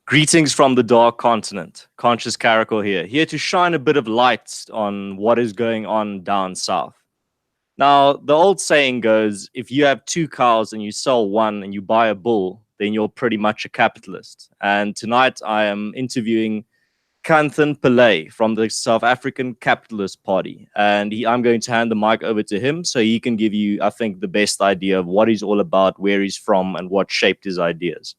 Greetings from the dark continent. Conscious Caracal here to shine a bit of light on what is going on down south. Now, the old saying goes, if you have two cows and you sell one and you buy a bull, then you're pretty much a capitalist. And tonight I am interviewing Kanthan Pillay from the South African Capitalist Party. And I'm going to hand the mic over to him so he can give you, I think, the best idea of what he's all about, where he's from, and what shaped his ideas.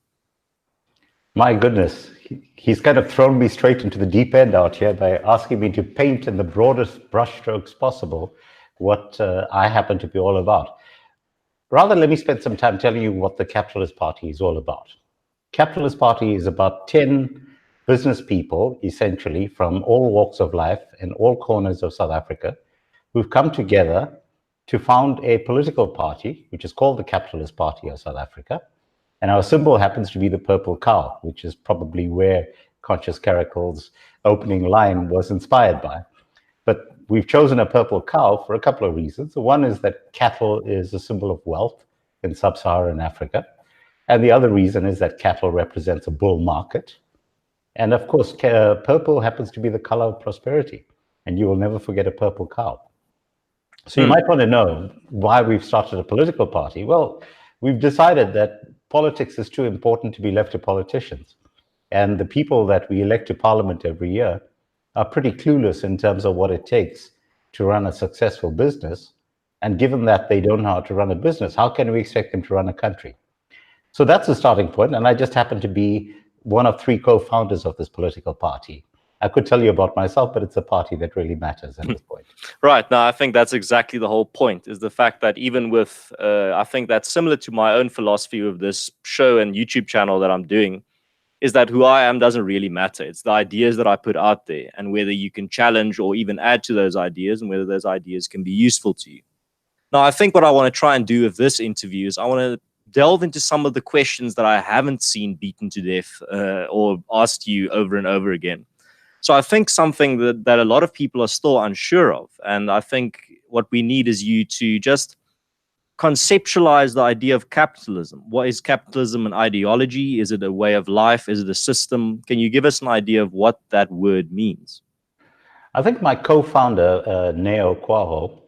My goodness, he's kind of thrown me straight into the deep end out here by asking me to paint in the broadest brushstrokes possible what I happen to be all about. Rather, let me spend some time telling you what the Capitalist Party is all about. Capitalist Party is about 10 business people, essentially, from all walks of life in all corners of South Africa, who've come together to found a political party, which is called the Capitalist Party of South Africa. And our symbol happens to be the purple cow, which is probably where Conscious Caracal's opening line was inspired by. But we've chosen a purple cow for a couple of reasons. One is that cattle is a symbol of wealth in sub-Saharan Africa. And the other reason is that cattle represents a bull market. And of course, purple happens to be the color of prosperity. And you will never forget a purple cow. So you might want to know why we've started a political party. Well, we've decided that politics is too important to be left to politicians. And the people that we elect to parliament every year are pretty clueless in terms of what it takes to run a successful business. And given that they don't know how to run a business, how can we expect them to run a country? So that's the starting point. And I just happen to be one of 3 co-founders of this political party. I could tell you about myself, but it's a party that really matters at this point. Right. Now, I think that's exactly the whole point, is the fact that even with, I think that's similar to my own philosophy of this show and YouTube channel that I'm doing, is that who I am doesn't really matter. It's the ideas that I put out there and whether you can challenge or even add to those ideas and whether those ideas can be useful to you. Now, I think what I want to try and do with this interview is I want to delve into some of the questions that I haven't seen beaten to death or asked you over and over again. So I think something that a lot of people are still unsure of, and I think what we need is you to just conceptualize the idea of capitalism. What is capitalism, an ideology? Is it a way of life? Is it a system? Can you give us an idea of what that word means? I think my co-founder, Neo Kwaho,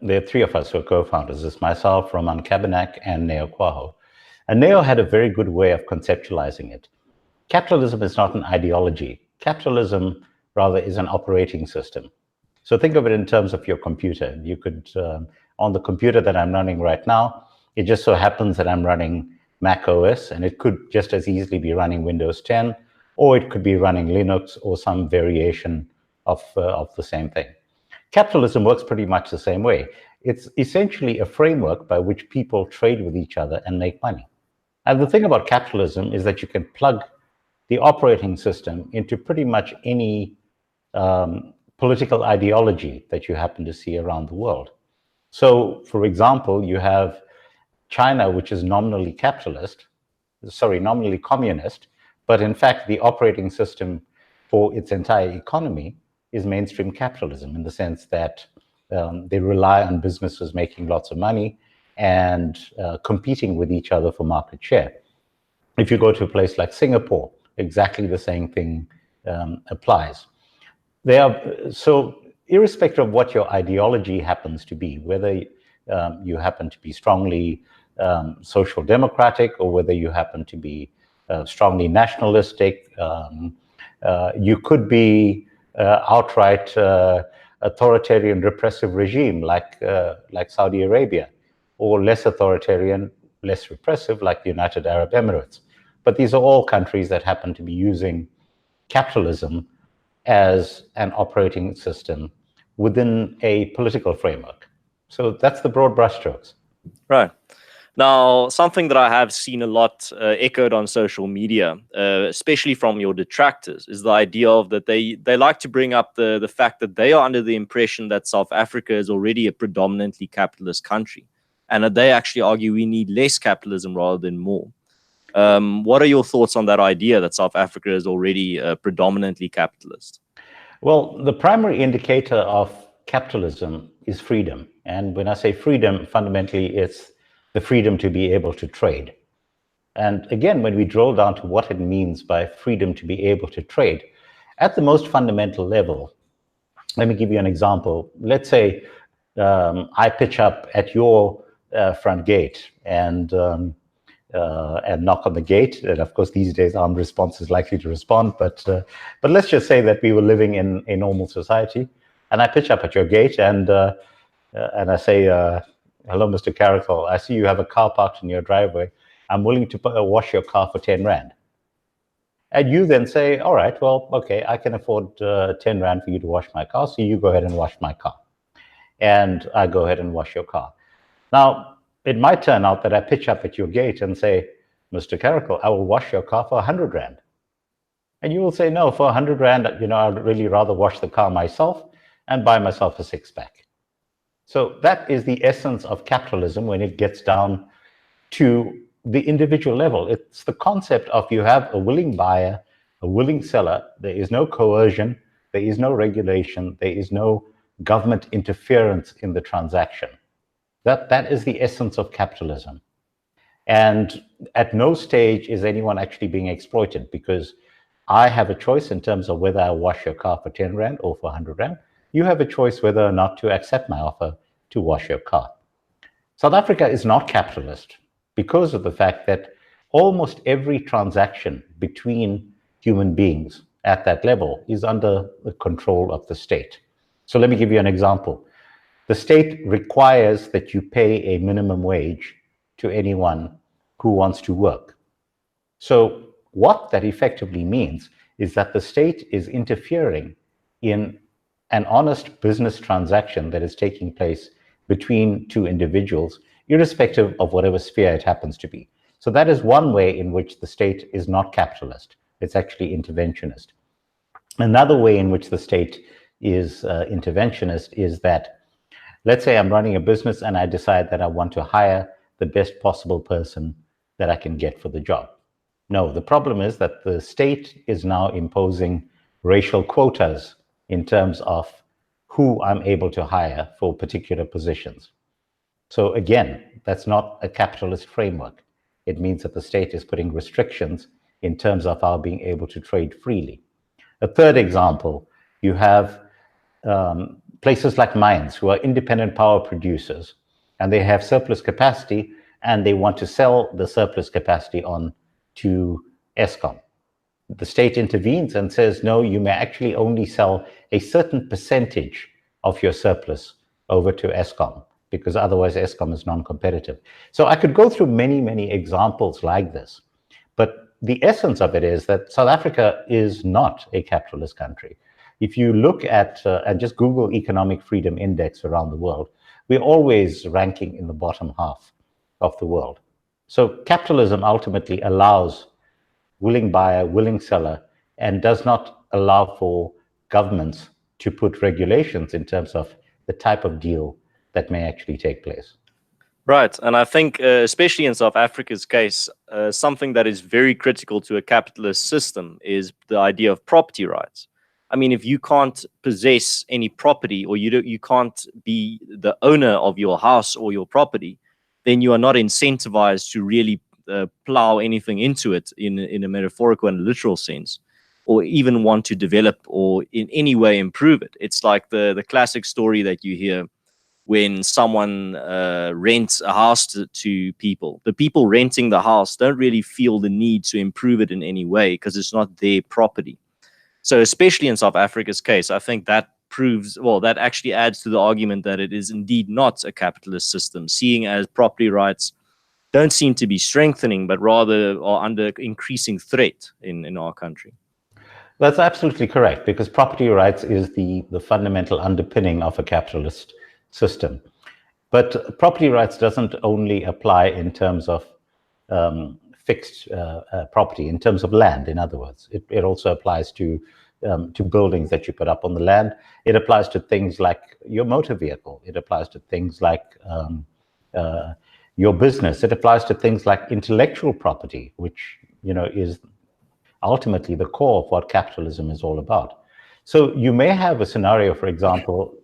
there are 3 of us who are co-founders. It's myself, Roman Kabanak, and Neo Kwaho. And Neo had a very good way of conceptualizing it. Capitalism is not an ideology. Capitalism, rather, is an operating system. So think of it in terms of your computer. You could, on the computer that I'm running right now, it just so happens that I'm running Mac OS, and it could just as easily be running Windows 10, or it could be running Linux or some variation of the same thing. Capitalism works pretty much the same way. It's essentially a framework by which people trade with each other and make money. And the thing about capitalism is that you can plug the operating system into pretty much any political ideology that you happen to see around the world. So, for example, you have China, which is nominally communist, but in fact, the operating system for its entire economy is mainstream capitalism in the sense that they rely on businesses making lots of money and competing with each other for market share. If you go to a place like Singapore, exactly the same thing applies. So irrespective of what your ideology happens to be, whether you happen to be strongly social democratic or whether you happen to be strongly nationalistic, you could be outright authoritarian repressive regime like Saudi Arabia, or less authoritarian, less repressive like the United Arab Emirates. But these are all countries that happen to be using capitalism as an operating system within a political framework. So that's the broad brushstrokes. Right. Now, something that I have seen a lot echoed on social media, especially from your detractors, is the idea of that they like to bring up the fact that they are under the impression that South Africa is already a predominantly capitalist country, and that they actually argue we need less capitalism rather than more. What are your thoughts on that idea that South Africa is already predominantly capitalist? Well, the primary indicator of capitalism is freedom. And when I say freedom, fundamentally, it's the freedom to be able to trade. And again, when we drill down to what it means by freedom to be able to trade, at the most fundamental level, let me give you an example. Let's say I pitch up at your front gate and knock on the gate. And of course, these days, armed response is likely to respond. But let's just say that we were living in a normal society, and I pitch up at your gate and I say, "Hello, Mr. Caracal. I see you have a car parked in your driveway. I'm willing to wash your car for 10 Rand." And you then say, "All right, well, okay, I can afford 10 Rand for you to wash my car, so you go ahead and wash my car." And I go ahead and wash your car. Now, it might turn out that I pitch up at your gate and say, "Mr. Caracal, I will wash your car for 100 Rand. And you will say, "No, for 100 Rand, I'd really rather wash the car myself and buy myself a six-pack." So that is the essence of capitalism when it gets down to the individual level. It's the concept of you have a willing buyer, a willing seller. There is no coercion, there is no regulation, there is no government interference in the transaction. That is the essence of capitalism. And at no stage is anyone actually being exploited, because I have a choice in terms of whether I wash your car for 10 Rand or for 100 Rand. You have a choice whether or not to accept my offer to wash your car. South Africa is not capitalist because of the fact that almost every transaction between human beings at that level is under the control of the state. So let me give you an example. The state requires that you pay a minimum wage to anyone who wants to work. So what that effectively means is that the state is interfering in an honest business transaction that is taking place between two individuals, irrespective of whatever sphere it happens to be. So that is one way in which the state is not capitalist. It's actually interventionist. Another way in which the state is interventionist is that, let's say I'm running a business and I decide that I want to hire the best possible person that I can get for the job. No, the problem is that the state is now imposing racial quotas in terms of who I'm able to hire for particular positions. So again, that's not a capitalist framework. It means that the state is putting restrictions in terms of our being able to trade freely. A third example, you have places like mines who are independent power producers, and they have surplus capacity, and they want to sell the surplus capacity on to Eskom. The state intervenes and says, no, you may actually only sell a certain percentage of your surplus over to Eskom, because otherwise Eskom is non-competitive. So I could go through many, many examples like this, but the essence of it is that South Africa is not a capitalist country. If you look at, and just Google Economic Freedom Index around the world, we're always ranking in the bottom half of the world. So capitalism ultimately allows willing buyer, willing seller, and does not allow for governments to put regulations in terms of the type of deal that may actually take place. Right. And I think, especially in South Africa's case, something that is very critical to a capitalist system is the idea of property rights. I mean, if you can't possess any property, or you can't be the owner of your house or your property, then you are not incentivized to really plow anything into it in a metaphorical and literal sense, or even want to develop or in any way improve it. It's like the classic story that you hear when someone rents a house to people. The people renting the house don't really feel the need to improve it in any way because it's not their property. So especially in South Africa's case, I think that proves, well, that actually adds to the argument that it is indeed not a capitalist system, seeing as property rights don't seem to be strengthening, but rather are under increasing threat in our country. That's absolutely correct, because property rights is the fundamental underpinning of a capitalist system. But property rights doesn't only apply in terms of fixed property, in terms of land, in other words. It also applies to buildings that you put up on the land. It applies to things like your motor vehicle. It applies to things like your business. It applies to things like intellectual property, which is ultimately the core of what capitalism is all about. So you may have a scenario, for example,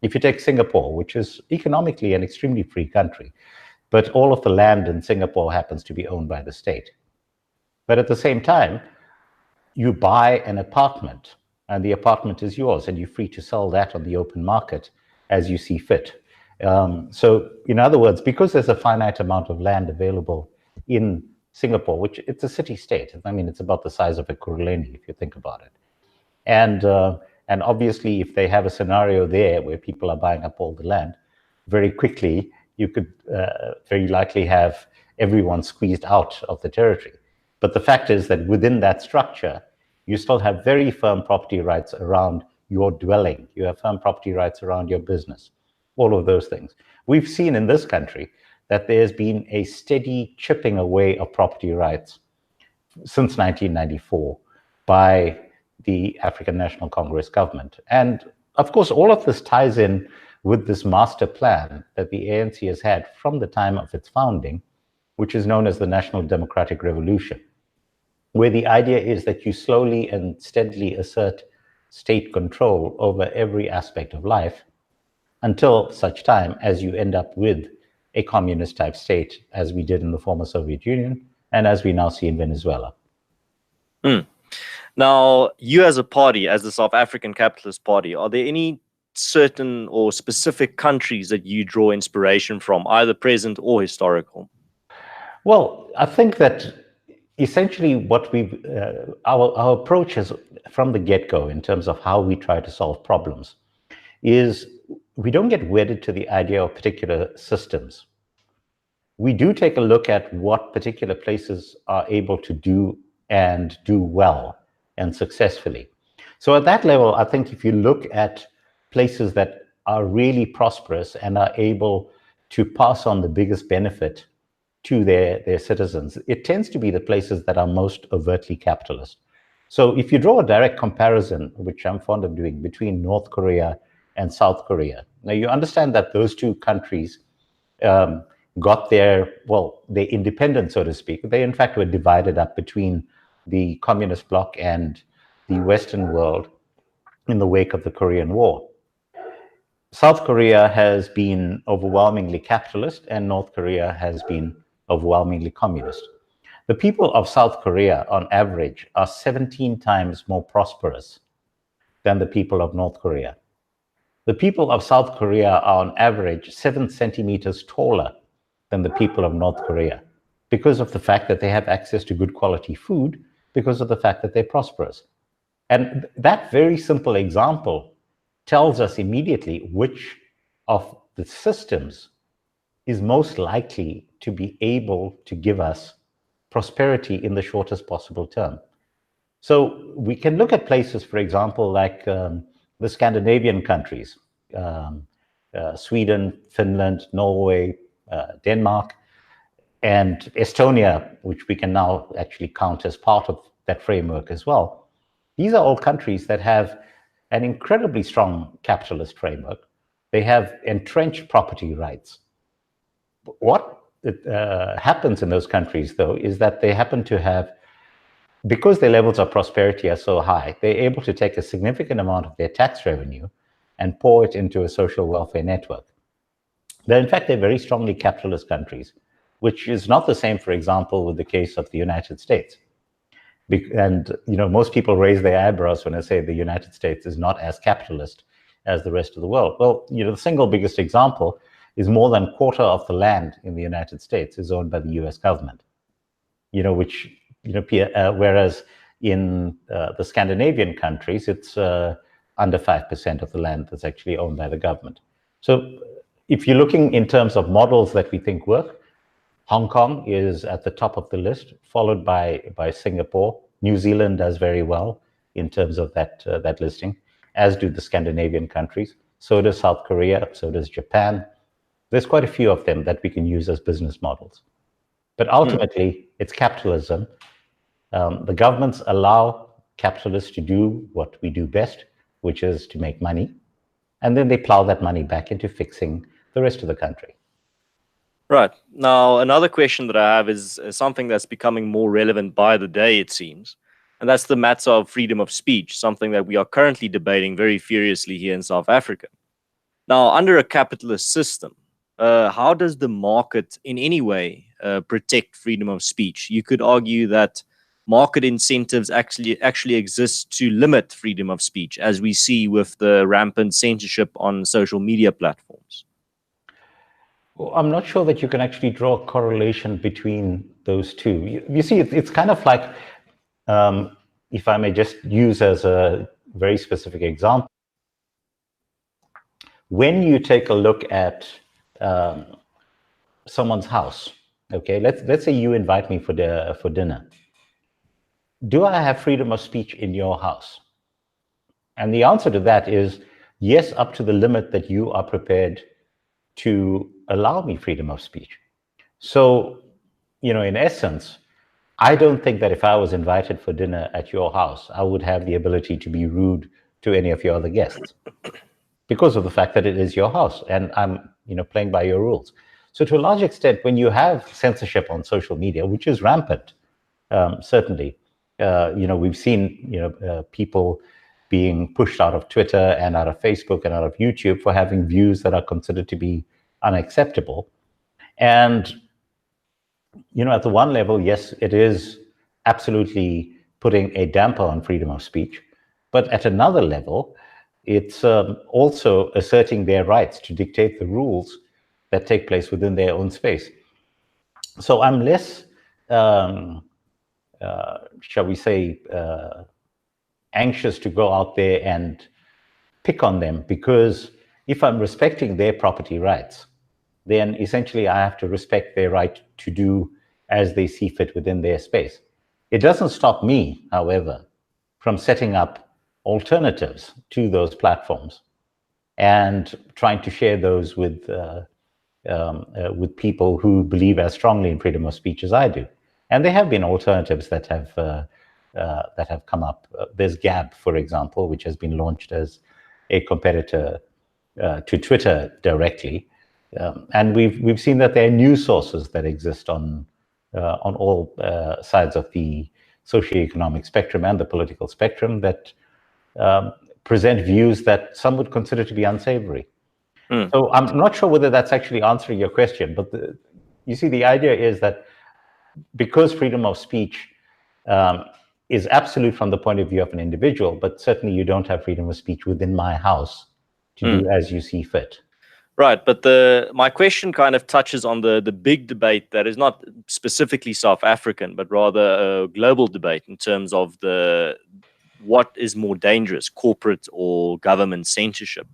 if you take Singapore, which is economically an extremely free country, but all of the land in Singapore happens to be owned by the state. But at the same time, you buy an apartment, and the apartment is yours, and you're free to sell that on the open market as you see fit. So, in other words, because there's a finite amount of land available in Singapore, which it's a city-state. I mean, it's about the size of a Kuruleni, if you think about it. And obviously, if they have a scenario there where people are buying up all the land, very quickly, you could very likely have everyone squeezed out of the territory. But the fact is that within that structure, you still have very firm property rights around your dwelling. You have firm property rights around your business, all of those things. We've seen in this country that there's been a steady chipping away of property rights since 1994 by the African National Congress government. And of course, all of this ties in with this master plan that the ANC has had from the time of its founding, which is known as the National Democratic Revolution, where the idea is that you slowly and steadily assert state control over every aspect of life until such time as you end up with a communist type state, as we did in the former Soviet Union and as we now see in Venezuela. Now, you as a party, as the South African Capitalist Party, are there any certain or specific countries that you draw inspiration from, either present or historical? Well, I think that essentially what our approach is from the get-go in terms of how we try to solve problems is we don't get wedded to the idea of particular systems. We do take a look at what particular places are able to do and do well and successfully. So at that level, I think if you look at places that are really prosperous and are able to pass on the biggest benefit to their citizens, it tends to be the places that are most overtly capitalist. So if you draw a direct comparison, which I'm fond of doing, between North Korea and South Korea, now you understand that those two countries got their independence, so to speak. They in fact were divided up between the communist bloc and the Western world in the wake of the Korean War. South Korea has been overwhelmingly capitalist and North Korea has been overwhelmingly communist. The people of South Korea, on average, are 17 times more prosperous than the people of North Korea. The people of South Korea are, on average, 7 centimeters taller than the people of North Korea because of the fact that they have access to good quality food, because of the fact that they're prosperous. And that very simple example tells us immediately which of the systems is most likely to be able to give us prosperity in the shortest possible term. So we can look at places, for example, like the Scandinavian countries, Sweden, Finland, Norway, Denmark, and Estonia, which we can now actually count as part of that framework as well. These are all countries that have an incredibly strong capitalist framework. They have entrenched property rights. What happens in those countries, though, is that they happen to have, because their levels of prosperity are so high, they're able to take a significant amount of their tax revenue and pour it into a social welfare network. In fact, they're very strongly capitalist countries, which is not the same, for example, with the case of the United States. And most people raise their eyebrows when I say the United States is not as capitalist as the rest of the world. Well, the single biggest example is more than a quarter of the land in the United States is owned by the US government, whereas in the Scandinavian countries, it's under 5% of the land that's actually owned by the government. So if you're looking in terms of models that we think work, Hong Kong is at the top of the list, followed by Singapore. New Zealand does very well in terms of that listing, as do the Scandinavian countries. So does South Korea, so does Japan. There's quite a few of them that we can use as business models. But ultimately, it's capitalism. The governments allow capitalists to do what we do best, which is to make money. And then they plow that money back into fixing the rest of the country. Right. Now, another question that I have is something that's becoming more relevant by the day, it seems. And that's the matter of freedom of speech, something that we are currently debating very furiously here in South Africa. Now, under a capitalist system, how does the market in any way protect freedom of speech? You could argue that market incentives actually exist to limit freedom of speech, as we see with the rampant censorship on social media platforms. Well, I'm not sure that you can actually draw a correlation between those two. You see, it's kind of like, if I may just use as a very specific example, when you take a look at someone's house, okay, let's say you invite me for dinner. Do I have freedom of speech in your house? And the answer to that is yes, up to the limit that you are prepared to allow me freedom of speech. So, in essence, I don't think that if I was invited for dinner at your house, I would have the ability to be rude to any of your other guests because of the fact that it is your house and I'm, playing by your rules. So to a large extent, when you have censorship on social media, which is rampant, certainly, we've seen, people being pushed out of Twitter and out of Facebook and out of YouTube for having views that are considered to be unacceptable. And, at the one level, yes, it is absolutely putting a damper on freedom of speech. But at another level, it's also asserting their rights to dictate the rules that take place within their own space. So I'm less, shall we say, anxious to go out there and pick on them, because if I'm respecting their property rights, then essentially I have to respect their right to do as they see fit within their space. It doesn't stop me, however, from setting up alternatives to those platforms and trying to share those with people who believe as strongly in freedom of speech as I do. And there have been alternatives that have come up. There's Gab, for example, which has been launched as a competitor to Twitter directly, and we've seen that there are news sources that exist on all sides of the socioeconomic spectrum and the political spectrum that present views that some would consider to be unsavory. So I'm not sure whether that's actually answering your question, but you see, the idea is that because freedom of speech is absolute from the point of view of an individual, but certainly you don't have freedom of speech within my house to do as you see fit. Right, but my question kind of touches on the big debate that is not specifically South African, but rather a global debate in terms of what is more dangerous, corporate or government censorship.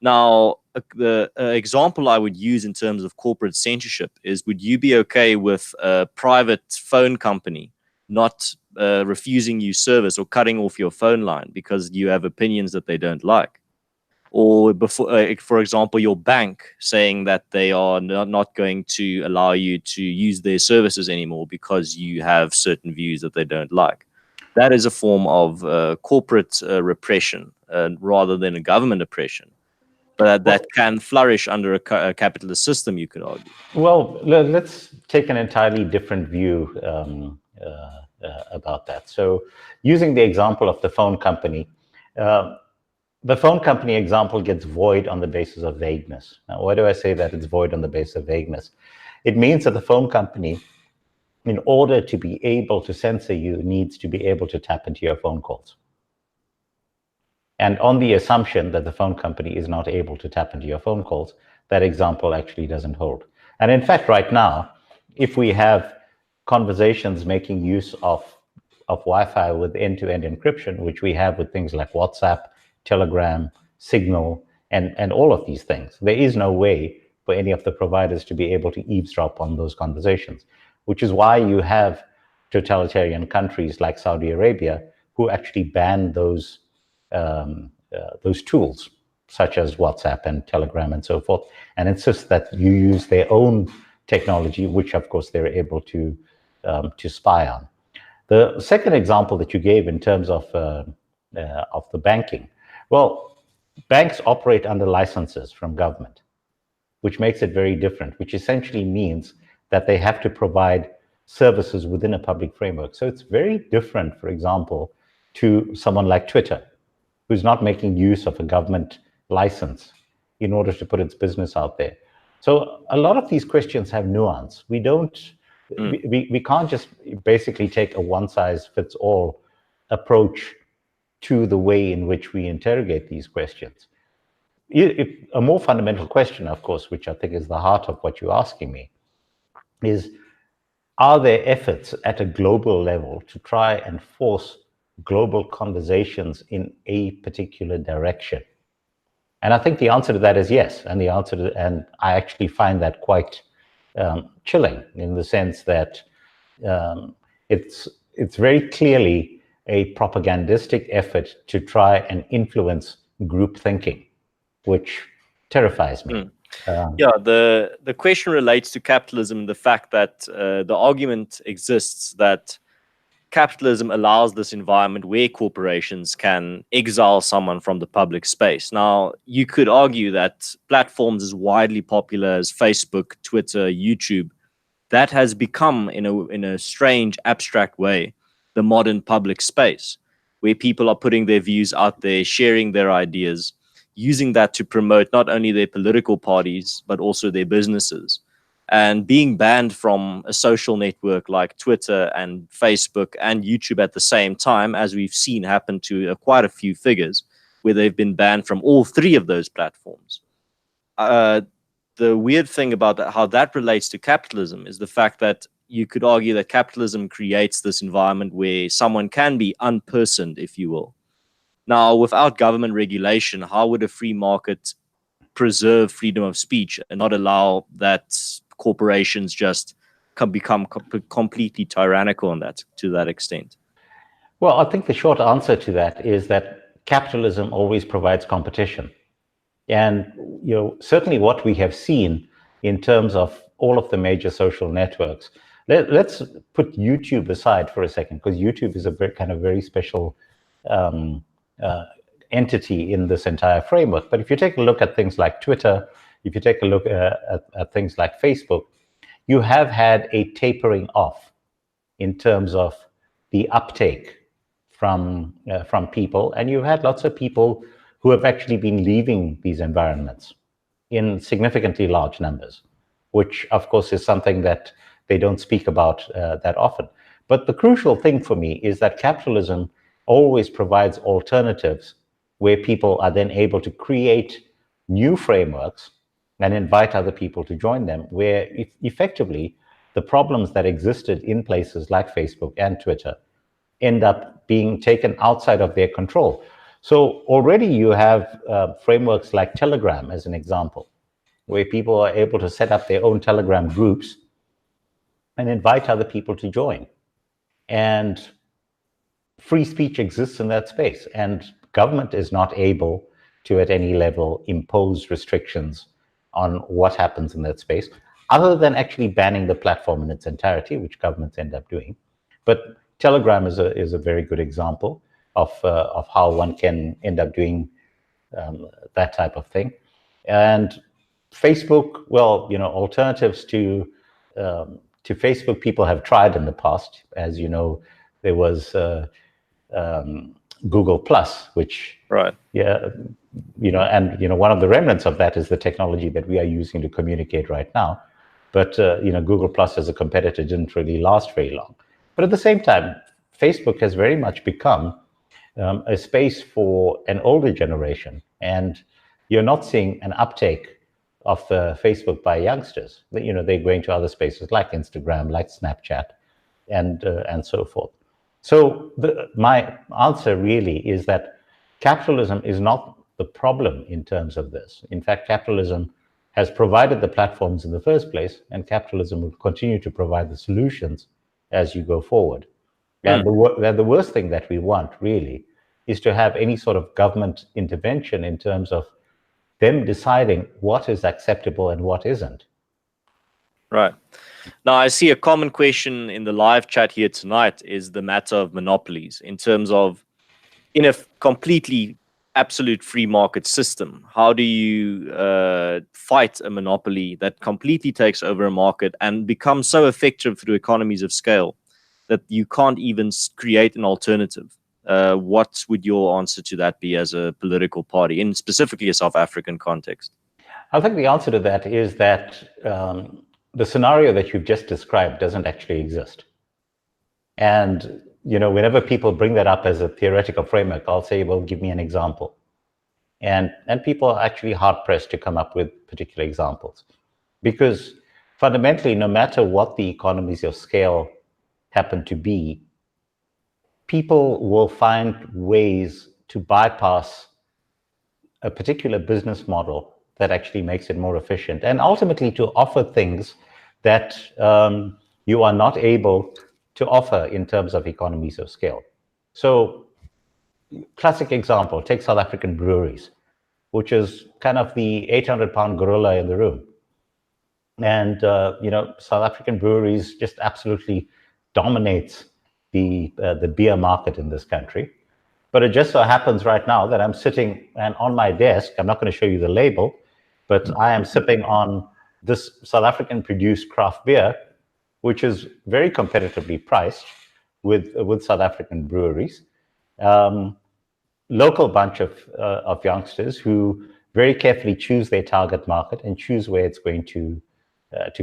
Now, the example I would use in terms of corporate censorship is: would you be okay with a private phone company not refusing you service or cutting off your phone line because you have opinions that they don't like? Or, for example, your bank saying that they are not going to allow you to use their services anymore because you have certain views that they don't like. That is a form of corporate repression rather than a government oppression. But that can flourish under a capitalist system, you could argue. Well, let's take an entirely different view about that. So using the example of the phone company, the phone company example gets void on the basis of vagueness. Now, why do I say that it's void on the basis of vagueness? It means that the phone company, in order to be able to censor you, needs to be able to tap into your phone calls. And on the assumption that the phone company is not able to tap into your phone calls, that example actually doesn't hold. And in fact, right now, if we have conversations making use of Wi-Fi with end-to-end encryption, which we have with things like WhatsApp, Telegram, Signal, and all of these things, there is no way for any of the providers to be able to eavesdrop on those conversations, which is why you have totalitarian countries like Saudi Arabia who actually ban those tools, such as WhatsApp and Telegram and so forth, and insist that you use their own technology, which of course they're able to spy on. The second example that you gave in terms of the banking, well, banks operate under licenses from government, which makes it very different, which essentially means that they have to provide services within a public framework. So it's very different, for example, to someone like Twitter, who's not making use of a government license in order to put its business out there. So a lot of these questions have nuance. We don't, we can't just basically take a one-size-fits-all approach to the way in which we interrogate these questions. A more fundamental question, of course, which I think is the heart of what you're asking me, is are there efforts at a global level to try and force global conversations in a particular direction? And I think the answer to that is yes. And and I actually find that quite chilling, in the sense that it's very clearly a propagandistic effort to try and influence group thinking, which terrifies me. Yeah, the question relates to capitalism, the fact that the argument exists that capitalism allows this environment where corporations can exile someone from the public space. Now, you could argue that platforms as widely popular as Facebook, Twitter, YouTube, that has become, in a strange, abstract way, the modern public space, where people are putting their views out there, sharing their ideas, using that to promote not only their political parties, but also their businesses. And being banned from a social network like Twitter and Facebook and YouTube at the same time, as we've seen happen to quite a few figures, where they've been banned from all three of those platforms. The weird thing about that, how that relates to capitalism, is the fact that you could argue that capitalism creates this environment where someone can be unpersoned, if you will. Now, without government regulation, how would a free market preserve freedom of speech and not allow that corporations just become completely tyrannical on that, to that extent? Well, I think the short answer to that is that capitalism always provides competition. And certainly what we have seen in terms of all of the major social networks, let's put YouTube aside for a second, because YouTube is a very special entity in this entire framework. But if you take a look at things like Twitter, if you take a look at things like Facebook, you have had a tapering off in terms of the uptake from people, and you've had lots of people who have actually been leaving these environments in significantly large numbers, which of course is something that they don't speak about that often. But the crucial thing for me is that capitalism always provides alternatives where people are then able to create new frameworks and invite other people to join them, where effectively the problems that existed in places like Facebook and Twitter end up being taken outside of their control. So already you have frameworks like Telegram, as an example, where people are able to set up their own Telegram groups and invite other people to join. And free speech exists in that space. And government is not able to, at any level, impose restrictions on what happens in that space, other than actually banning the platform in its entirety, which governments end up doing. But Telegram is a very good example of how one can end up doing that type of thing. And Facebook, well, alternatives to Facebook, people have tried in the past. As you know, there was Google Plus, which, right, and one of the remnants of that is the technology that we are using to communicate right now. But Google Plus as a competitor didn't really last very long. But at the same time, Facebook has very much become a space for an older generation, and you're not seeing an uptake of Facebook by youngsters. They're going to other spaces like Instagram, like Snapchat, and so forth. So my answer really is that capitalism is not the problem in terms of this. In fact, capitalism has provided the platforms in the first place, and capitalism will continue to provide the solutions as you go forward. And the worst thing that we want, really, is to have any sort of government intervention in terms of them deciding what is acceptable and what isn't. Right. Now, I see a common question in the live chat here tonight is the matter of monopolies, in terms of, in a completely absolute free market system, how do you fight a monopoly that completely takes over a market and becomes so effective through economies of scale that you can't even create an alternative? What would your answer to that be as a political party, in specifically a South African context? I think the answer to that is that the scenario that you've just described doesn't actually exist. And whenever people bring that up as a theoretical framework, I'll say, well, give me an example. And people are actually hard-pressed to come up with particular examples. Because fundamentally, no matter what the economies of scale happen to be, people will find ways to bypass a particular business model that actually makes it more efficient, and ultimately to offer things that you are not able to offer in terms of economies of scale. So, classic example, take South African breweries, which is kind of the 800-pound gorilla in the room. And South African breweries just absolutely dominates the beer market in this country. But it just so happens right now that I'm sitting, and on my desk, I'm not going to show you the label, but I am sipping on this South African produced craft beer, which is very competitively priced with South African breweries. Local bunch of youngsters who very carefully choose their target market and choose where it's going to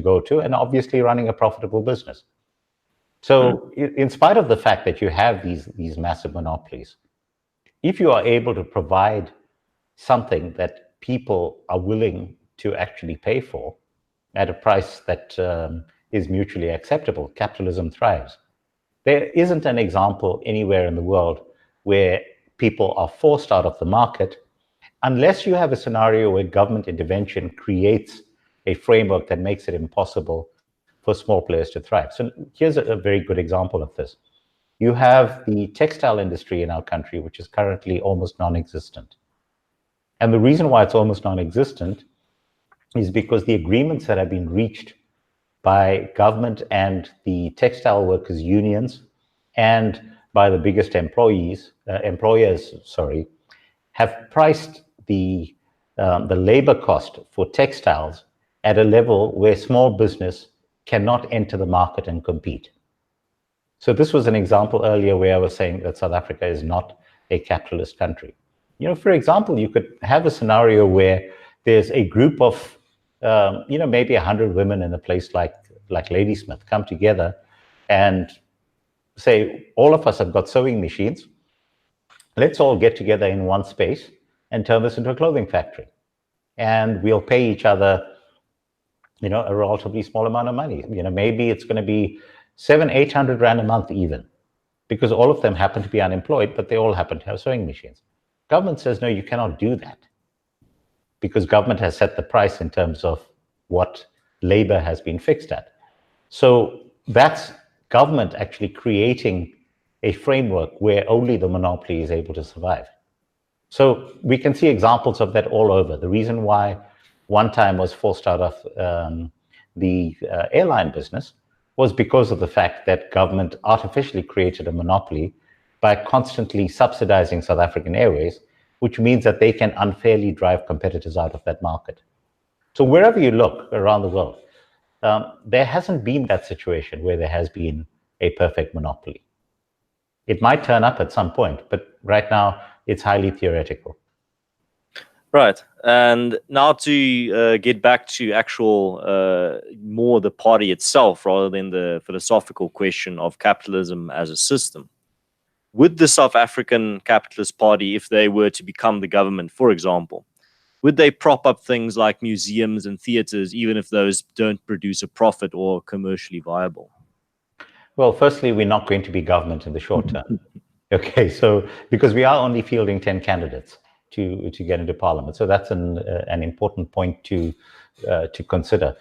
go to, and obviously running a profitable business. So in spite of the fact that you have these massive monopolies, if you are able to provide something that people are willing to actually pay for at a price that is mutually acceptable, capitalism thrives. There isn't an example anywhere in the world where people are forced out of the market unless you have a scenario where government intervention creates a framework that makes it impossible for small players to thrive. So here's a very good example of this. You have the textile industry in our country, which is currently almost non-existent. And the reason why it's almost non-existent is because the agreements that have been reached by government and the textile workers' unions and by the biggest employers, have priced the labor cost for textiles at a level where small business cannot enter the market and compete. So this was an example earlier where I was saying that South Africa is not a capitalist country. For example, you could have a scenario where there's a group of, maybe 100 women in a place like Ladysmith come together and say, all of us have got sewing machines. Let's all get together in one space and turn this into a clothing factory. And we'll pay each other, a relatively small amount of money. Maybe it's going to be 700-800 rand a month even, because all of them happen to be unemployed, but they all happen to have sewing machines. Government says, no, you cannot do that, because government has set the price in terms of what labor has been fixed at. So that's government actually creating a framework where only the monopoly is able to survive. So we can see examples of that all over. The reason why One Time was forced out of the airline business was because of the fact that government artificially created a monopoly by constantly subsidizing South African Airways, which means that they can unfairly drive competitors out of that market. So wherever you look around the world, there hasn't been that situation where there has been a perfect monopoly. It might turn up at some point, but right now it's highly theoretical. Right. And now to get back to actual, more the party itself rather than the philosophical question of capitalism as a system. Would the South African Capitalist Party, if they were to become the government, for example, would they prop up things like museums and theaters, even if those don't produce a profit or are commercially viable? Well, firstly, we're not going to be government in the short term. Okay, so because we are only fielding 10 candidates to get into parliament. So that's an important point to consider.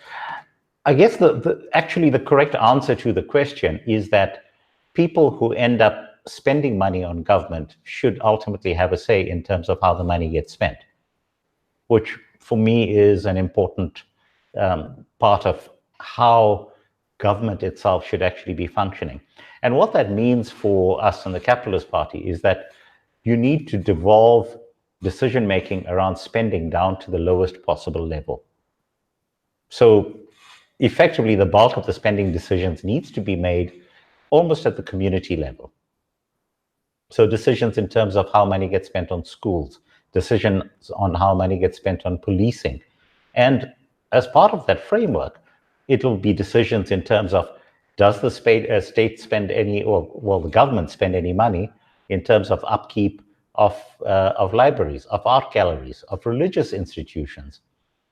I guess actually the correct answer to the question is that people who end up spending money on government should ultimately have a say in terms of how the money gets spent, which for me is an important part of how government itself should actually be functioning. And what that means for us in the Capitalist Party is that you need to devolve decision-making around spending down to the lowest possible level. So effectively, the bulk of the spending decisions needs to be made almost at the community level. So decisions in terms of how money gets spent on schools, decisions on how money gets spent on policing, And as part of that framework, it'll be decisions in terms of, does the state spend any, or will the government spend any money in terms of upkeep of libraries, of art galleries, of religious institutions?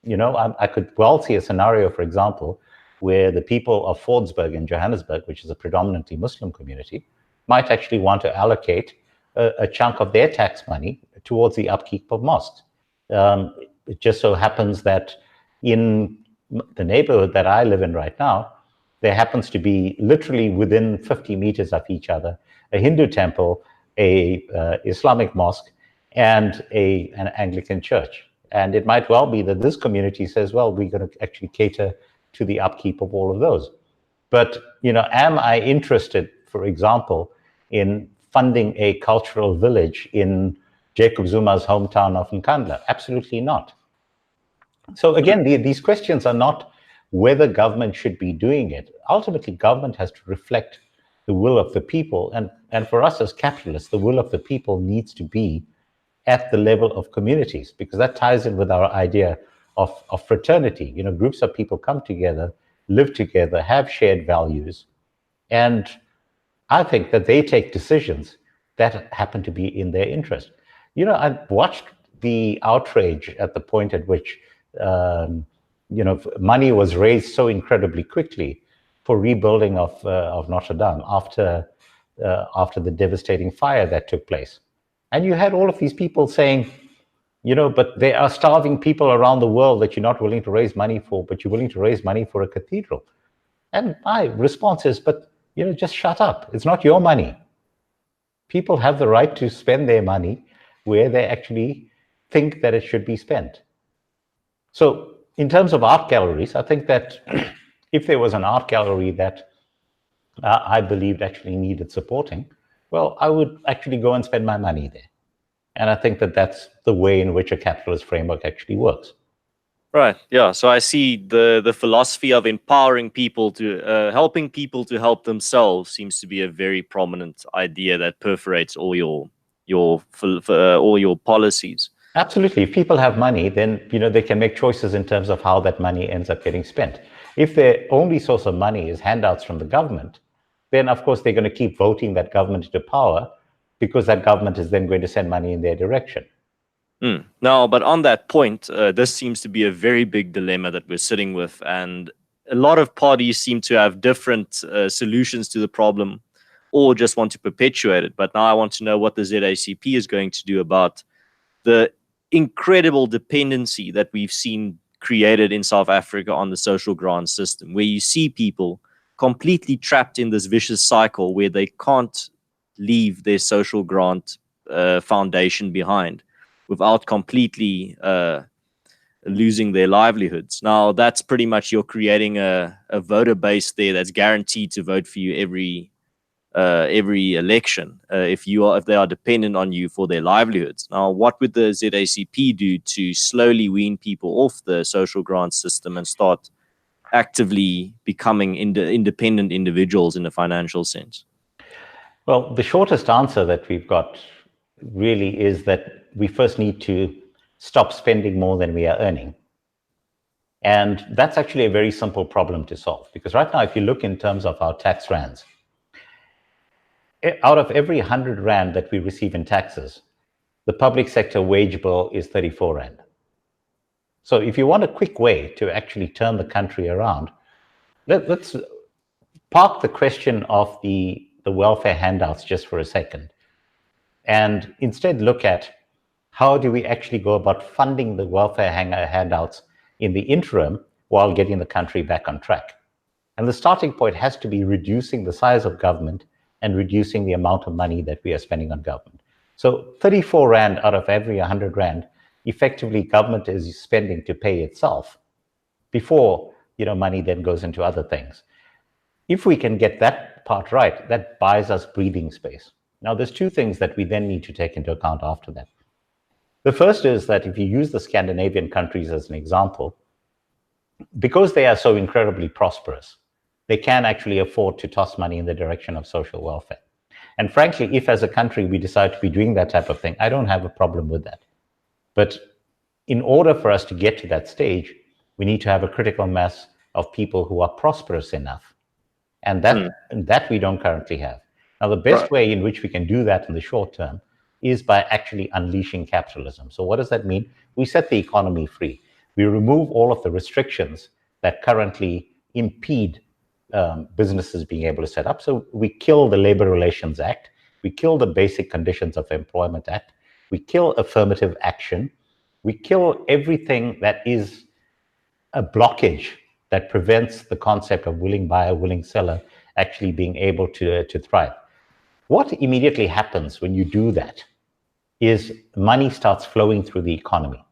You know, I could well see a scenario, for example, where the people of Fordsburg in Johannesburg, which is a predominantly Muslim community, might actually want to allocate a chunk of their tax money towards the upkeep of mosques. It just so happens that in the neighborhood that I live in right now, there happens to be literally within 50 meters of each other a Hindu temple, a Islamic mosque, and an Anglican church. And it might well be that this community says, well, we're going to actually cater to the upkeep of all of those. But, you know, am I interested, for example, in funding a cultural village in Jacob Zuma's hometown of Nkandla? Absolutely not. So again, these questions are not whether government should be doing it. Ultimately, government has to reflect the will of the people. And for us as capitalists, the will of the people needs to be at the level of communities, because that ties in with our idea of fraternity. You know, groups of people come together, live together, have shared values, and I think that they take decisions that happen to be in their interest. You know, I watched the outrage at the point at which you know, money was raised so incredibly quickly for rebuilding of Notre Dame after the devastating fire that took place. And you had all of these people saying, you know, but there are starving people around the world that you're not willing to raise money for, but you're willing to raise money for a cathedral. And my response is, but, you know, just shut up. It's not your money. People have the right to spend their money where they actually think that it should be spent. So in terms of art galleries, I think that if there was an art gallery that I believed actually needed supporting, well, I would actually go and spend my money there. And I think that that's the way in which a capitalist framework actually works. Right. Yeah. So I see the philosophy of empowering people to helping people to help themselves seems to be a very prominent idea that perforates all your policies. Absolutely. If people have money, then, you know, they can make choices in terms of how that money ends up getting spent. If their only source of money is handouts from the government, then of course they're going to keep voting that government into power, because that government is then going to send money in their direction. No, but on that point, this seems to be a very big dilemma that we're sitting with, and a lot of parties seem to have different solutions to the problem, or just want to perpetuate it. But now I want to know what the ZACP is going to do about the incredible dependency that we've seen created in South Africa on the social grant system, where you see people completely trapped in this vicious cycle where they can't leave their social grant foundation behind without completely losing their livelihoods. Now, that's pretty much, you're creating a voter base there that's guaranteed to vote for you every election if they are dependent on you for their livelihoods. Now, what would the ZACP do to slowly wean people off the social grant system and start actively becoming independent individuals in a financial sense? Well, the shortest answer that we've got really is that we first need to stop spending more than we are earning. And that's actually a very simple problem to solve, because right now, if you look in terms of our tax rands, out of every 100 rand that we receive in taxes, the public sector wage bill is 34 rand. So if you want a quick way to actually turn the country around, let's park the question of the welfare handouts just for a second, and instead look at how do we actually go about funding the welfare handouts in the interim while getting the country back on track. And the starting point has to be reducing the size of government and reducing the amount of money that we are spending on government. So 34 rand out of every 100 rand, effectively government is spending to pay itself before, you know, money then goes into other things. If we can get that part right, that buys us breathing space. Now, there's two things that we then need to take into account after that. The first is that if you use the Scandinavian countries as an example, because they are so incredibly prosperous, they can actually afford to toss money in the direction of social welfare. And frankly, if as a country we decide to be doing that type of thing, I don't have a problem with that. But in order for us to get to that stage, We need to have a critical mass of people who are prosperous enough. And that we don't currently have. Now, the best way in which we can do that in the short term is by actually unleashing capitalism. So what does that mean? We set the economy free. We remove all of the restrictions that currently impede businesses being able to set up. So we kill the Labor Relations Act. We kill the Basic Conditions of Employment Act. We kill affirmative action. We kill everything that is a blockage that prevents the concept of willing buyer, willing seller actually being able to thrive. What immediately happens when you do that is money starts flowing through the economy.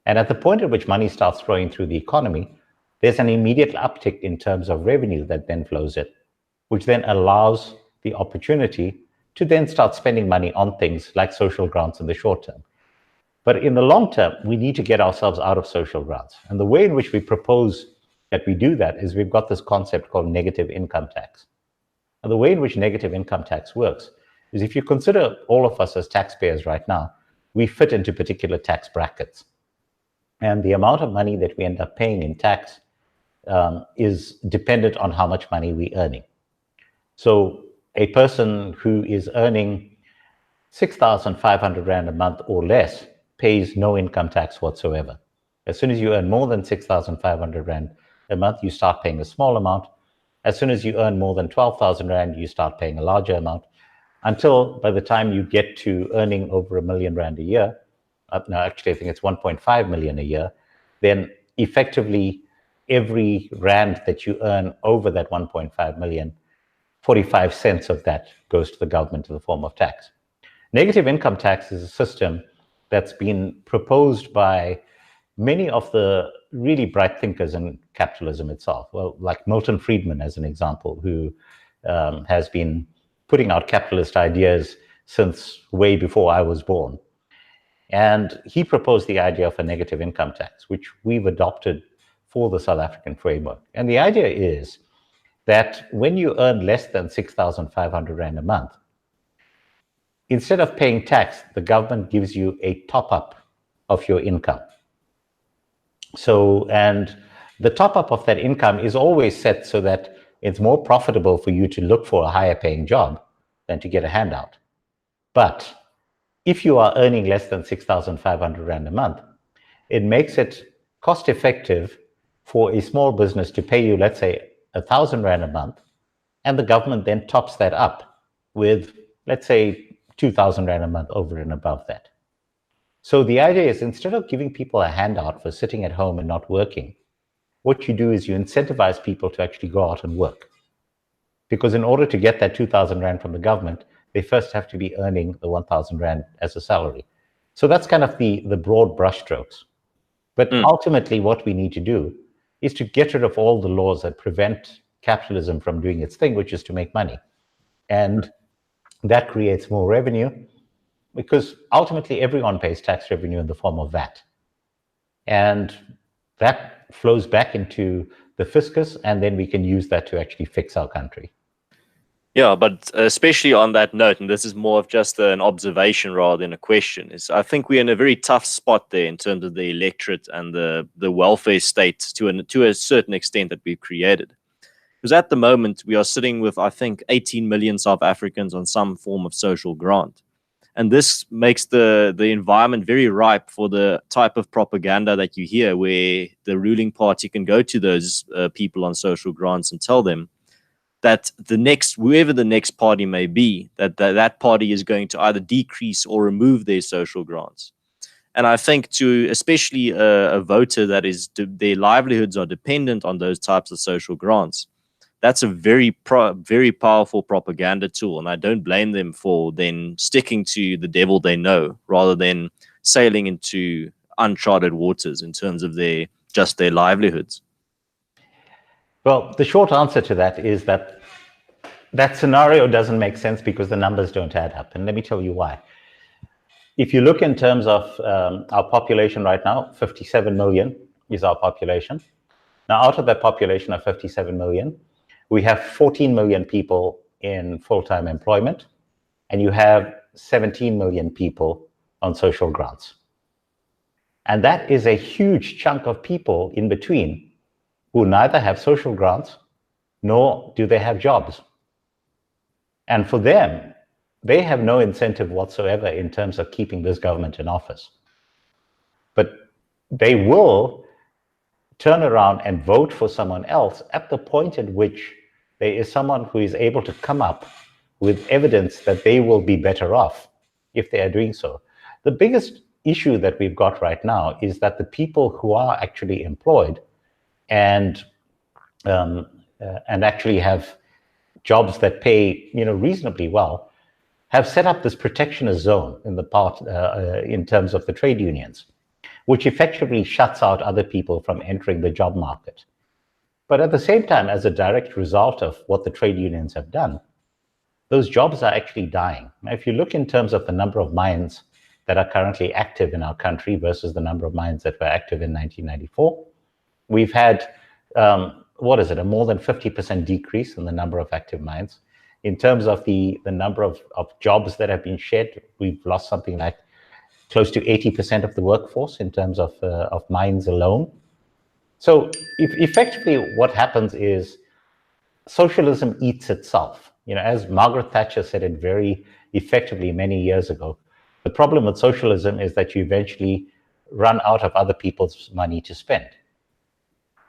And at the point at which money starts flowing through the economy, there's an immediate uptick in terms of revenue that then flows in, which then allows the opportunity to then start spending money on things like social grants in the short term. But in the long term, we need to get ourselves out of social grants. And the way in which we propose that we do that is we've got this concept called negative income tax. And the way in which negative income tax works is if you consider all of us as taxpayers right now, we fit into particular tax brackets. And the amount of money that we end up paying in tax is dependent on how much money we're earning. So a person who is earning 6,500 Rand a month or less pays no income tax whatsoever. As soon as you earn more than 6,500 Rand a month, you start paying a small amount. As soon as you earn more than 12,000 Rand, you start paying a larger amount, until by the time you get to earning over R1 million a year, no, actually I think it's 1.5 million a year, then effectively every Rand that you earn over that 1.5 million, 45 cents of that goes to the government in the form of tax. Negative income tax is a system that's been proposed by many of the really bright thinkers in capitalism itself. Well, like Milton Friedman, as an example, who has been putting out capitalist ideas since way before I was born. And he proposed the idea of a negative income tax, which we've adopted for the South African framework. And the idea is that when you earn less than 6,500 Rand a month, instead of paying tax, the government gives you a top-up of your income. So, and the top-up of that income is always set so that it's more profitable for you to look for a higher paying job than to get a handout. But if you are earning less than 6,500 Rand a month, it makes it cost effective for a small business to pay you, let's say, 1,000 Rand a month, and the government then tops that up with, let's say, 2,000 Rand a month over and above that. So the idea is, instead of giving people a handout for sitting at home and not working, what you do is you incentivize people to actually go out and work. Because in order to get that 2,000 Rand from the government, they first have to be earning the 1,000 Rand as a salary. So that's kind of the broad brushstrokes. But ultimately, what we need to do is to get rid of all the laws that prevent capitalism from doing its thing, which is to make money. And that creates more revenue, because ultimately everyone pays tax revenue in the form of VAT. And that flows back into the fiscus, and then we can use that to actually fix our country. Yeah, but especially on that note, and this is more of just an observation rather than a question, is I think we're in a very tough spot there in terms of the electorate and the welfare state to a certain extent that we've created. Because at the moment, we are sitting with, I think, 18 million South Africans on some form of social grant. And this makes the environment very ripe for the type of propaganda that you hear, where the ruling party can go to those people on social grants and tell them that whoever the next party may be, that party is going to either decrease or remove their social grants. And I think to especially a voter that is their livelihoods are dependent on those types of social grants, that's a very powerful propaganda tool. And I don't blame them for then sticking to the devil they know rather than sailing into uncharted waters in terms of their livelihoods. Well, the short answer to that is that scenario doesn't make sense because the numbers don't add up. And let me tell you why. If you look in terms of our population right now, 57 million is our population. Now, out of that population of 57 million, we have 14 million people in full-time employment, and you have 17 million people on social grants. And that is a huge chunk of people in between who neither have social grants nor do they have jobs. And for them, they have no incentive whatsoever in terms of keeping this government in office. But they will turn around and vote for someone else at the point at which there is someone who is able to come up with evidence that they will be better off if they are doing so. The biggest issue that we've got right now is that the people who are actually employed and actually have jobs that pay reasonably well have set up this protectionist zone in the part in terms of the trade unions, which effectively shuts out other people from entering the job market. But at the same time, as a direct result of what the trade unions have done, those jobs are actually dying. Now, if you look in terms of the number of mines that are currently active in our country versus the number of mines that were active in 1994, we've had, a more than 50% decrease in the number of active mines. In terms of the number of jobs that have been shed, we've lost something like close to 80% of the workforce in terms of mines alone. So effectively what happens is socialism eats itself. As Margaret Thatcher said it very effectively many years ago, the problem with socialism is that you eventually run out of other people's money to spend.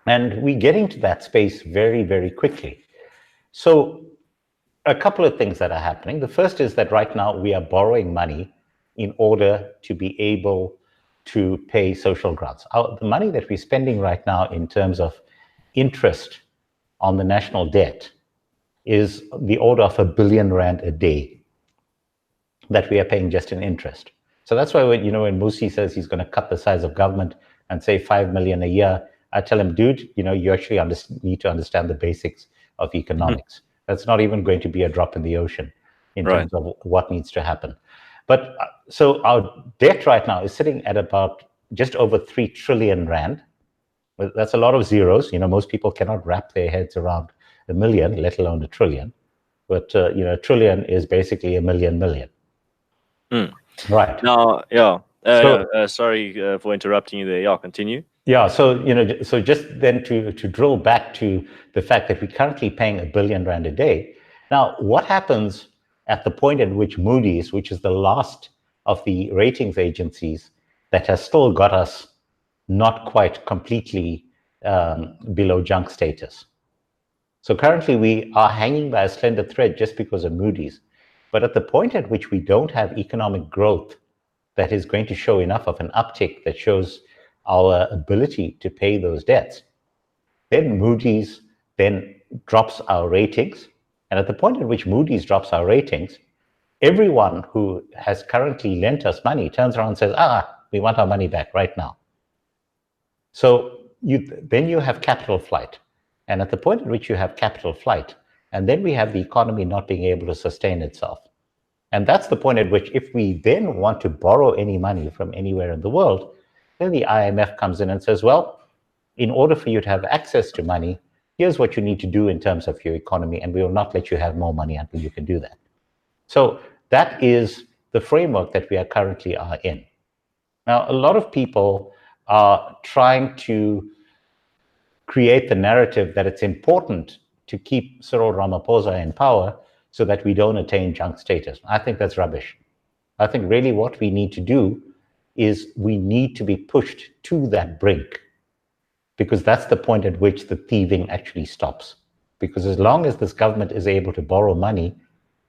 And we're getting to that space very, very quickly. So a couple of things that are happening. The first is that right now we are borrowing money in order to be able to pay social grants. The money that we're spending right now in terms of interest on the national debt is the order of R1 billion a day that we are paying just in interest. So that's why when Musi says he's going to cut the size of government and say 5 million a year, I tell him, dude, you actually need to understand the basics of economics. That's not even going to be a drop in the ocean in terms of what needs to happen. But so our debt right now is sitting at about just over 3 trillion rand. That's a lot of zeros. Most people cannot wrap their heads around a million, let alone a trillion. But a trillion is basically a million. Right. Now, sorry for interrupting you there. Yeah, continue. Yeah, so so just then to drill back to the fact that we're currently paying R1 billion a day. Now, what happens at the point at which Moody's, which is the last of the ratings agencies that has still got us not quite completely below junk status? So currently we are hanging by a slender thread just because of Moody's. But at the point at which we don't have economic growth that is going to show enough of an uptick that shows our ability to pay those debts, then Moody's then drops our ratings. And at the point at which Moody's drops our ratings, everyone who has currently lent us money turns around and says, we want our money back right now. So then you have capital flight. And at the point at which you have capital flight, and then we have the economy not being able to sustain itself. And that's the point at which if we then want to borrow any money from anywhere in the world, then the IMF comes in and says, well, in order for you to have access to money, here's what you need to do in terms of your economy, and we will not let you have more money until you can do that. So that is the framework that we are currently in. Now, a lot of people are trying to create the narrative that it's important to keep Cyril Ramaphosa in power so that we don't attain junk status. I think that's rubbish. I think really what we need to do is we need to be pushed to that brink, because that's the point at which the thieving actually stops. Because as long as this government is able to borrow money,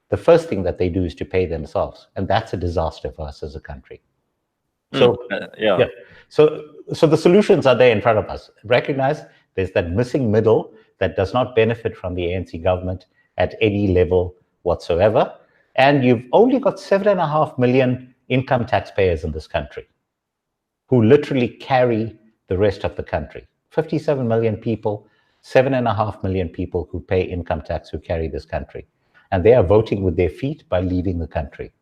the first thing that they do is to pay themselves. And that's a disaster for us as a country. So, So the solutions are there in front of us. Recognize there's that missing middle that does not benefit from the ANC government at any level whatsoever. And you've only got 7.5 million income taxpayers in this country who literally carry the rest of the country. 57 million people, 7.5 million people who pay income tax who carry this country. And they are voting with their feet by leaving the country.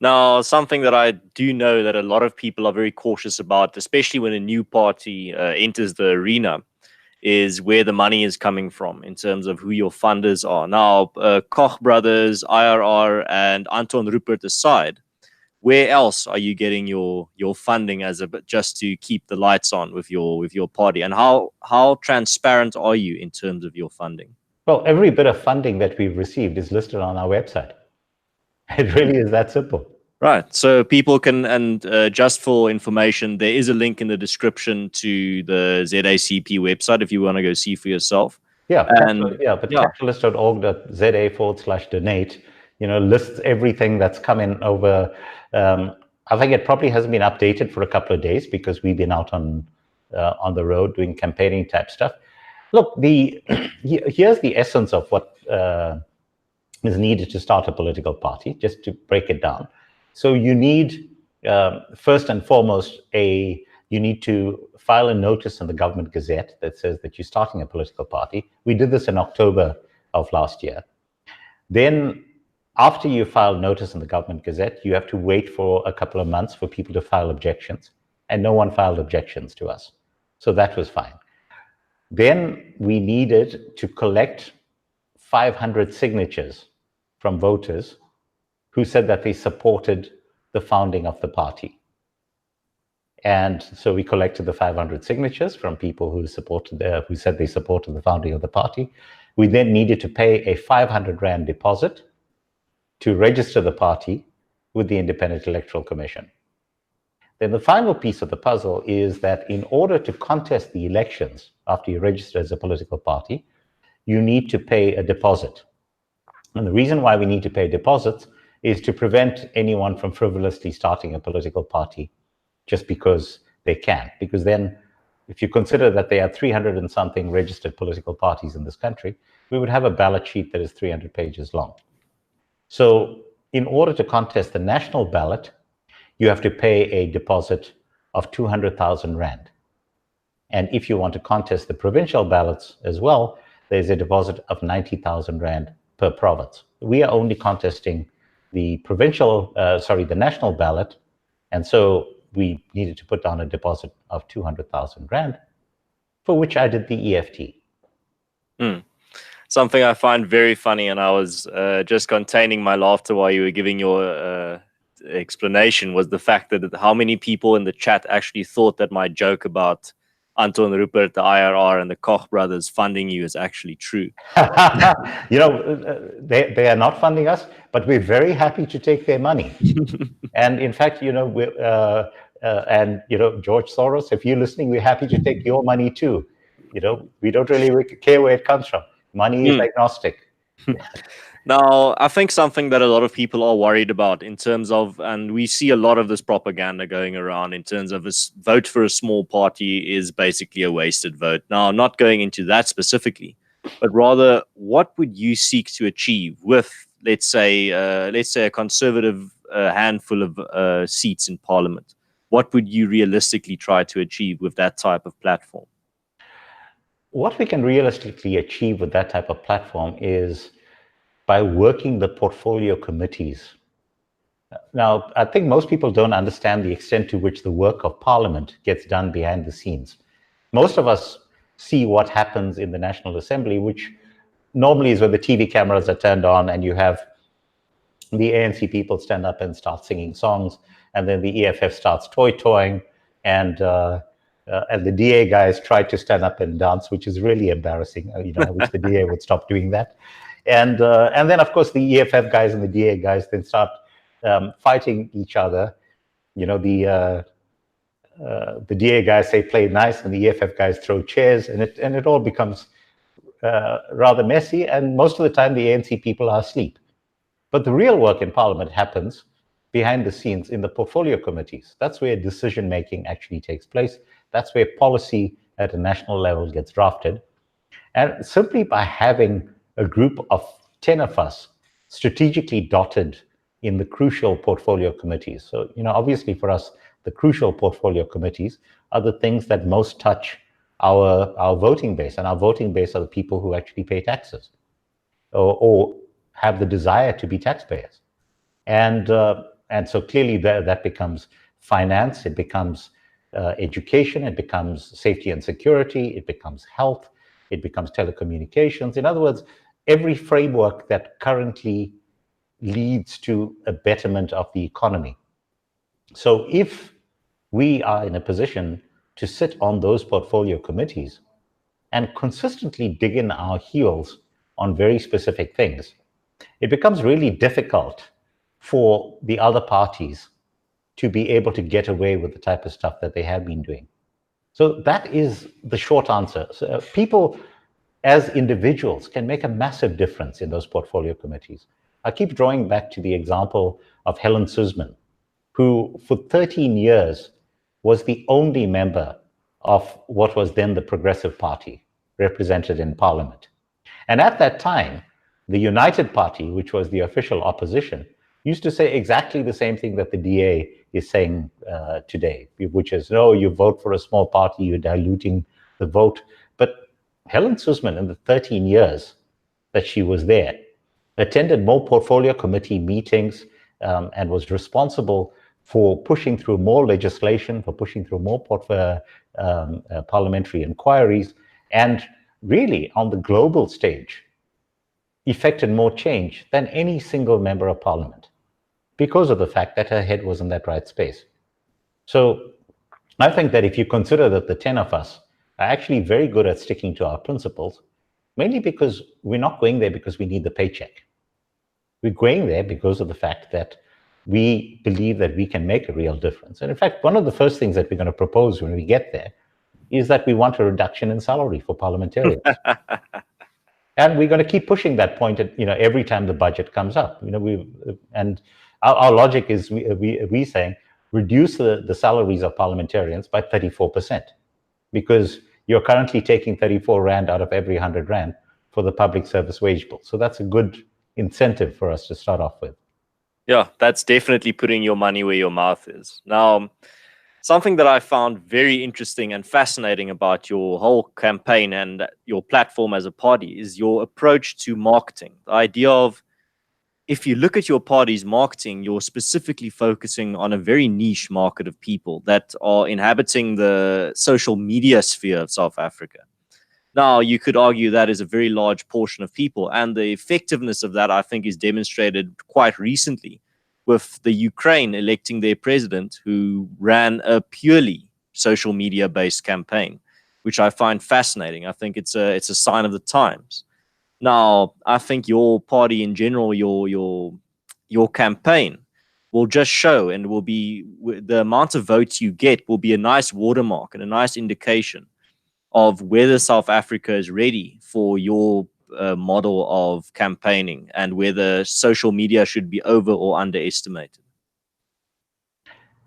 Now, something that I do know that a lot of people are very cautious about, especially when a new party enters the arena, is where the money is coming from in terms of who your funders are. Now, Koch brothers, IRR, and Anton Rupert aside, where else are you getting your funding just to keep the lights on with your party? And how transparent are you in terms of your funding? Well, every bit of funding that we've received is listed on our website. It really is that simple. Right. So people can, and just for information, there is a link in the description to the ZACP website if you want to go see for yourself. Yeah, And but capitalist.org.za/donate, lists everything that's come in over. I think it probably hasn't been updated for a couple of days because we've been out on the road doing campaigning type stuff. Look, here's the essence of what is needed to start a political party, just to break it down. So you need, first and foremost, you need to file a notice in the government gazette that says that you're starting a political party. We did this in October of last year. Then after you file notice in the government gazette, you have to wait for a couple of months for people to file objections, and no one filed objections to us. So that was fine. Then we needed to collect 500 signatures from voters who said that they supported the founding of the party. And so we collected the 500 signatures from people who said they supported the founding of the party. We then needed to pay a 500 Rand deposit to register the party with the Independent Electoral Commission. Then the final piece of the puzzle is that in order to contest the elections after you register as a political party, you need to pay a deposit. And the reason why we need to pay deposits is to prevent anyone from frivolously starting a political party just because they can. Because then, if you consider that there are 300 and something registered political parties in this country, we would have a ballot sheet that is 300 pages long. So in order to contest the national ballot, you have to pay a deposit of 200,000 Rand. And if you want to contest the provincial ballots as well, there's a deposit of 90,000 Rand per province. We are only contesting the the national ballot. And so we needed to put down a deposit of 200,000 Rand, for which I did the EFT. Something I find very funny, and I was just containing my laughter while you were giving your explanation, was the fact that how many people in the chat actually thought that my joke about Anton Rupert, the IRR, and the Koch brothers funding you is actually true. They are not funding us, but we're very happy to take their money. And in fact, George Soros, if you're listening, we're happy to take your money too. We don't really care where it comes from. Money is agnostic. Now, I think something that a lot of people are worried about in terms of, and we see a lot of this propaganda going around in terms of a vote for a small party is basically a wasted vote. Now, not going into that specifically, but rather, what would you seek to achieve with, let's say a conservative handful of seats in parliament? What would you realistically try to achieve with that type of platform? What we can realistically achieve with that type of platform is by working the portfolio committees. Now, I think most people don't understand the extent to which the work of Parliament gets done behind the scenes. Most of us see what happens in the National Assembly, which normally is when the TV cameras are turned on and you have the ANC people stand up and start singing songs, and then the EFF starts toying, and the DA guys try to stand up and dance, which is really embarrassing. I wish the DA would stop doing that. And then, of course, the EFF guys and the DA guys then start fighting each other. The DA guys say play nice, and the EFF guys throw chairs, and it all becomes rather messy. And most of the time, the ANC people are asleep. But the real work in Parliament happens behind the scenes in the portfolio committees. That's where decision making actually takes place. That's where policy at a national level gets drafted. And simply by having a group of 10 of us strategically dotted in the crucial portfolio committees. So, obviously for us, the crucial portfolio committees are the things that most touch our voting base. And our voting base are the people who actually pay taxes or have the desire to be taxpayers. And so clearly that becomes finance, it becomes education, it becomes safety and security, it becomes health, it becomes telecommunications. In other words, every framework that currently leads to a betterment of the economy. So if we are in a position to sit on those portfolio committees and consistently dig in our heels on very specific things, it becomes really difficult for the other parties to be able to get away with the type of stuff that they have been doing. So that is the short answer. So people as individuals can make a massive difference in those portfolio committees. I keep drawing back to the example of Helen Suzman, who for 13 years was the only member of what was then the Progressive Party represented in Parliament. And at that time, the United Party, which was the official opposition, used to say exactly the same thing that the DA is saying today, which is, no, you vote for a small party, you're diluting the vote. But Helen Suzman, in the 13 years that she was there, attended more portfolio committee meetings and was responsible for pushing through more legislation, for pushing through more parliamentary inquiries, and really on the global stage effected more change than any single member of parliament because of the fact that her head was in that right space. So I think that if you consider that the 10 of us are actually very good at sticking to our principles, mainly because we're not going there because we need the paycheck. We're going there because of the fact that we believe that we can make a real difference. And in fact, one of the first things that we're going to propose when we get there is that we want a reduction in salary for parliamentarians. And we're going to keep pushing that point at, every time the budget comes up. Our logic is we saying reduce the salaries of parliamentarians by 34%, because you're currently taking 34 Rand out of every 100 Rand for the public service wage bill. So that's a good incentive for us to start off with. Yeah, that's definitely putting your money where your mouth is. Now, something that I found very interesting and fascinating about your whole campaign and your platform as a party is your approach to marketing. The idea of, if you look at your party's marketing, you're specifically focusing on a very niche market of people that are inhabiting the social media sphere of South Africa. Now, you could argue that is a very large portion of people, and the effectiveness of that, I think, is demonstrated quite recently with the Ukraine electing their president, who ran a purely social media-based campaign, which I find fascinating. I think it's a sign of the times. Now, I think your party in general, your campaign will just show, and will be, the amount of votes you get will be a nice watermark and a nice indication of whether South Africa is ready for your model of campaigning, and whether social media should be over or underestimated.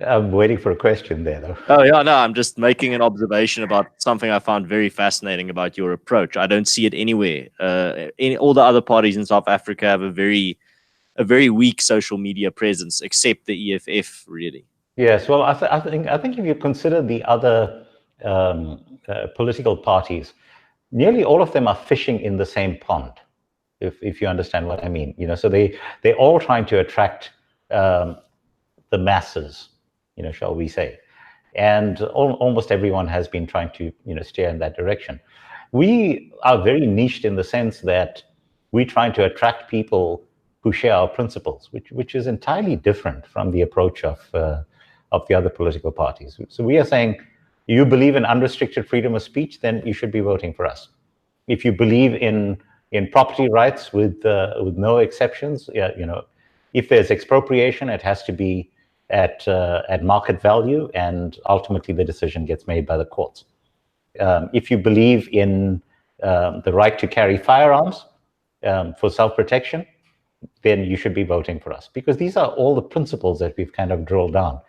I'm waiting for a question there, though. Oh, yeah, no, I'm just making an observation about something I found very fascinating about your approach. I don't see it anywhere. All the other parties in South Africa have a very weak social media presence, except the EFF, really. Yes, well, I think if you consider the other political parties, nearly all of them are fishing in the same pond, if you understand what I mean. So they're all trying to attract the masses, shall we say, and almost everyone has been trying to steer in that direction. We are very niched in the sense that we're trying to attract people who share our principles, which is entirely different from the approach of the other political parties. So we are saying, you believe in unrestricted freedom of speech, then you should be voting for us. If you believe in property rights with no exceptions, if there's expropriation, it has to be at market value, and ultimately the decision gets made by the courts. If you believe in the right to carry firearms for self-protection, then you should be voting for us, because these are all the principles that we've kind of drilled down.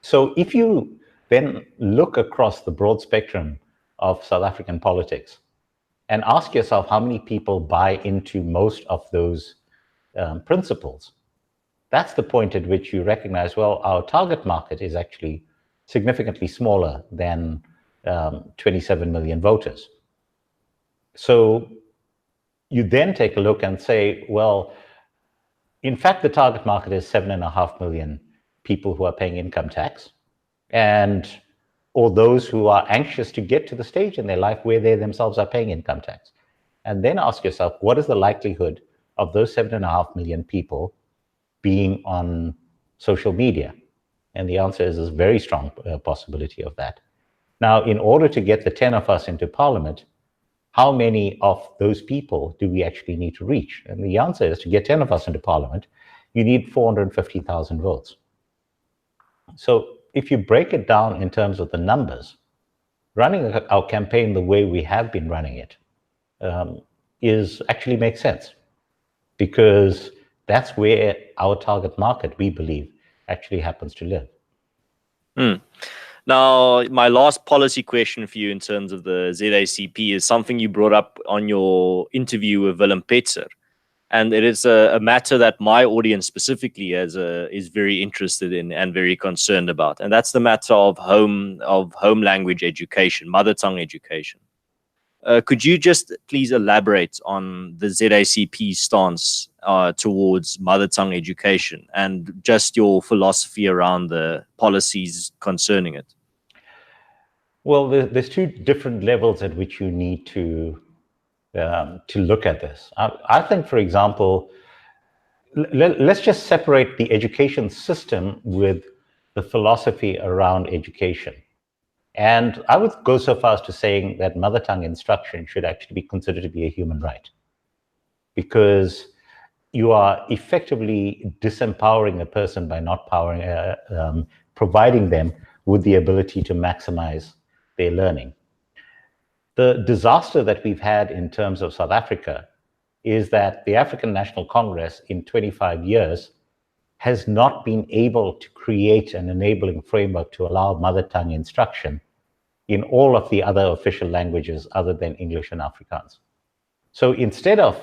So if you then look across the broad spectrum of South African politics and ask yourself how many people buy into most of those principles, that's the point at which you recognize, well, our target market is actually significantly smaller than 27 million voters. So you then take a look and say, well, in fact, the target market is 7.5 million people who are paying income tax, or those who are anxious to get to the stage in their life where they themselves are paying income tax. And then ask yourself, what is the likelihood of those 7.5 million people being on social media? And the answer is a very strong possibility of that. Now, in order to get the 10 of us into parliament, how many of those people do we actually need to reach? And the answer is, to get 10 of us into parliament, you need 450,000 votes. So if you break it down in terms of the numbers, running our campaign the way we have been running it is actually makes sense, because that's where our target market, we believe, actually happens to live. Now, my last policy question for you in terms of the ZACP is something you brought up on your interview with Willem Petzer. And it is a matter that my audience specifically is very interested in and very concerned about. And that's the matter of home language education, mother tongue education. Could you just please elaborate on the ZACP stance towards mother tongue education and just your philosophy around the policies concerning it? Well, there's two different levels at which you need to look at this. I think, for example, let's just separate the education system with the philosophy around education. And I would go so far as to saying that mother tongue instruction should actually be considered to be a human right, because you are effectively disempowering a person by not providing them with the ability to maximize their learning. The disaster that we've had in terms of South Africa is that the African National Congress in 25 years has not been able to create an enabling framework to allow mother tongue instruction in all of the other official languages other than English and Afrikaans. So instead of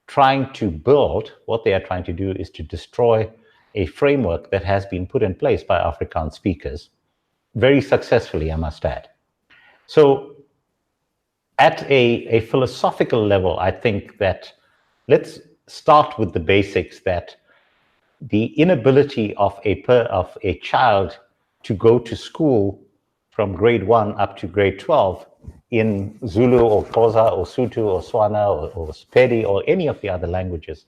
trying to build, what they are trying to do is to destroy a framework that has been put in place by Afrikaans speakers, very successfully, I must add. So at a philosophical level, I think that let's start with the basics, that the inability of a child to go to school from grade 1 up to grade 12 in Zulu or Xhosa or Sotho or Swana or Sepedi or any of the other languages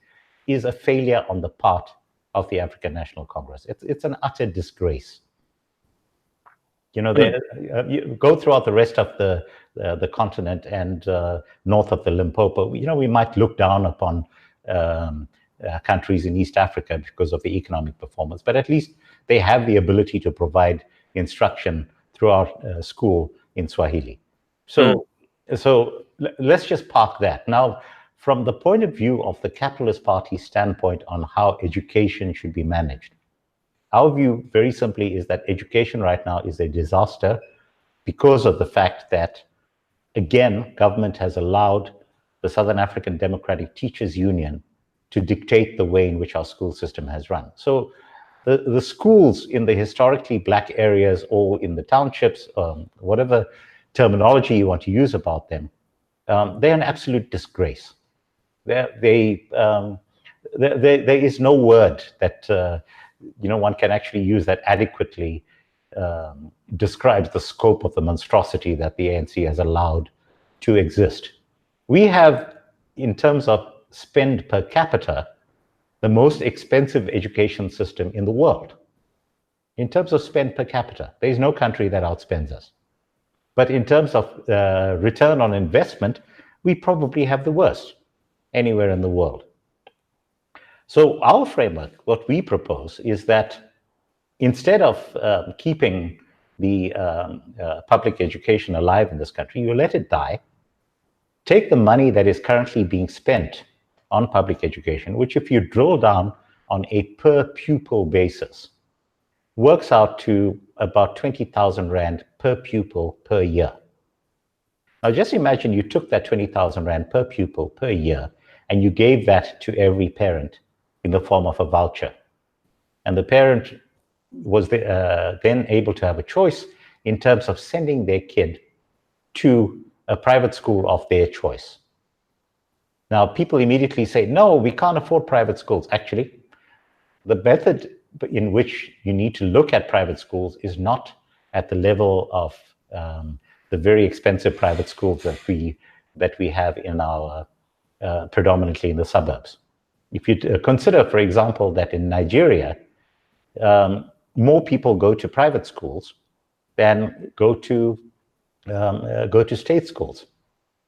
is a failure on the part of the African National Congress. It's an utter disgrace. You know, you go throughout the rest of the continent and north of the Limpopo, you know, we might look down upon countries in East Africa because of the economic performance, but at least they have the ability to provide instruction throughout school in Swahili. So let's just park that. Now, from the point of view of the Capitalist Party's standpoint on how education should be managed, our view very simply is that education right now is a disaster because of the fact that, again, government has allowed the Southern African Democratic Teachers Union to dictate the way in which our school system has run. So the schools in the historically black areas or in the townships, whatever terminology you want to use about them, they're an absolute disgrace. There is no word that one can actually use that adequately describes the scope of the monstrosity that the ANC has allowed to exist. We have, in terms of spend per capita, the most expensive education system in the world. In terms of spend per capita, there is no country that outspends us. But in terms of return on investment, we probably have the worst anywhere in the world. So our framework, what we propose is that instead of keeping the public education alive in this country, you let it die. Take the money that is currently being spent on public education, which if you drill down on a per pupil basis, works out to about 20,000 Rand per pupil per year. Now just imagine you took that 20,000 Rand per pupil per year and you gave that to every parent in the form of a voucher. And the parent was then able to have a choice in terms of sending their kid to a private school of their choice. Now, people immediately say, no, we can't afford private schools. Actually, the method in which you need to look at private schools is not at the level of the very expensive private schools that we have in our predominantly in the suburbs. If you consider, for example, that in Nigeria, more people go to private schools than go to state schools,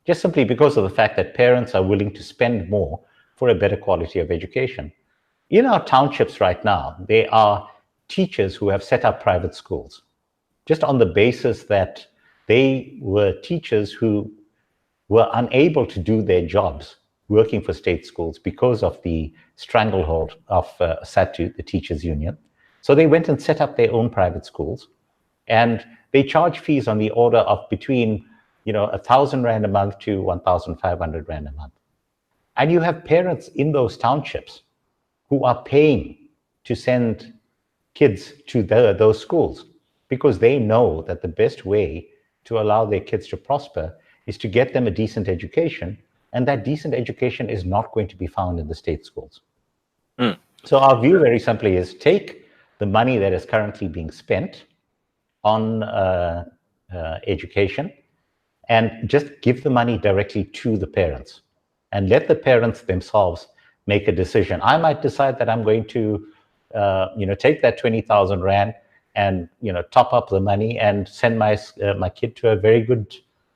just simply because of the fact that parents are willing to spend more for a better quality of education. In our townships right now, there are teachers who have set up private schools just on the basis that they were teachers who were unable to do their jobs working for state schools because of the stranglehold of SATU, the teachers union. So they went and set up their own private schools, and they charge fees on the order of between 1,000 Rand a month to 1,500 Rand a month. And you have parents in those townships who are paying to send kids to those schools because they know that the best way to allow their kids to prosper is to get them a decent education, and that decent education is not going to be found in the state schools. So our view very simply is take the money that is currently being spent on education and just give the money directly to the parents and let the parents themselves make a decision. I might decide that I'm going to take that 20,000 Rand and top up the money and send my kid to a very good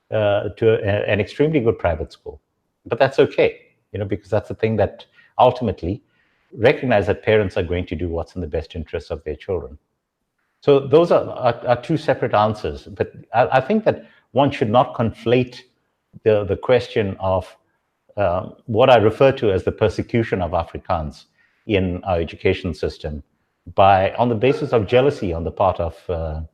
an extremely good private school. But that's okay, because that's the thing that ultimately recognize that parents are going to do what's in the best interests of their children. So those are two separate answers. But I think that one should not conflate the question of what I refer to as the persecution of Afrikaans in our education system on the basis of jealousy on the part of the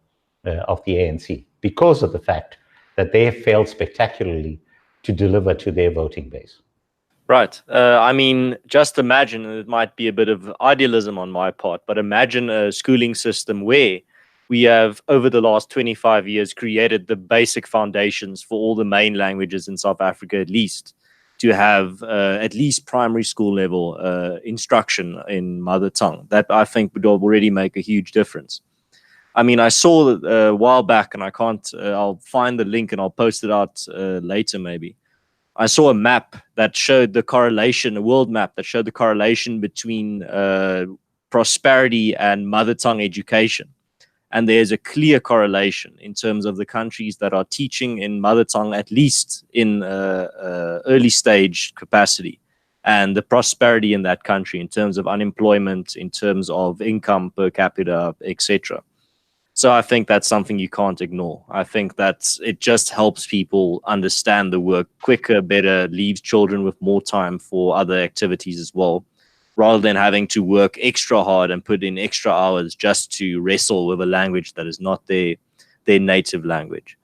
ANC, because of the fact that they have failed spectacularly to deliver to their voting base. Right. I mean, just imagine, it might be a bit of idealism on my part, but imagine a schooling system where we have, over the last 25 years, created the basic foundations for all the main languages in South Africa, at least, to have at least primary school level instruction in mother tongue. That, I think, would already make a huge difference. I mean, I saw a while back, and I'll find the link and I'll post it out later maybe. I saw a map that showed the correlation, a world map that showed the correlation between prosperity and mother tongue education. And there's a clear correlation in terms of the countries that are teaching in mother tongue, at least in early stage capacity, and the prosperity in that country in terms of unemployment, in terms of income per capita, etc. So I think that's something you can't ignore. I think that it just helps people understand the work quicker, better, leaves children with more time for other activities as well, rather than having to work extra hard and put in extra hours just to wrestle with a language that is not their native language.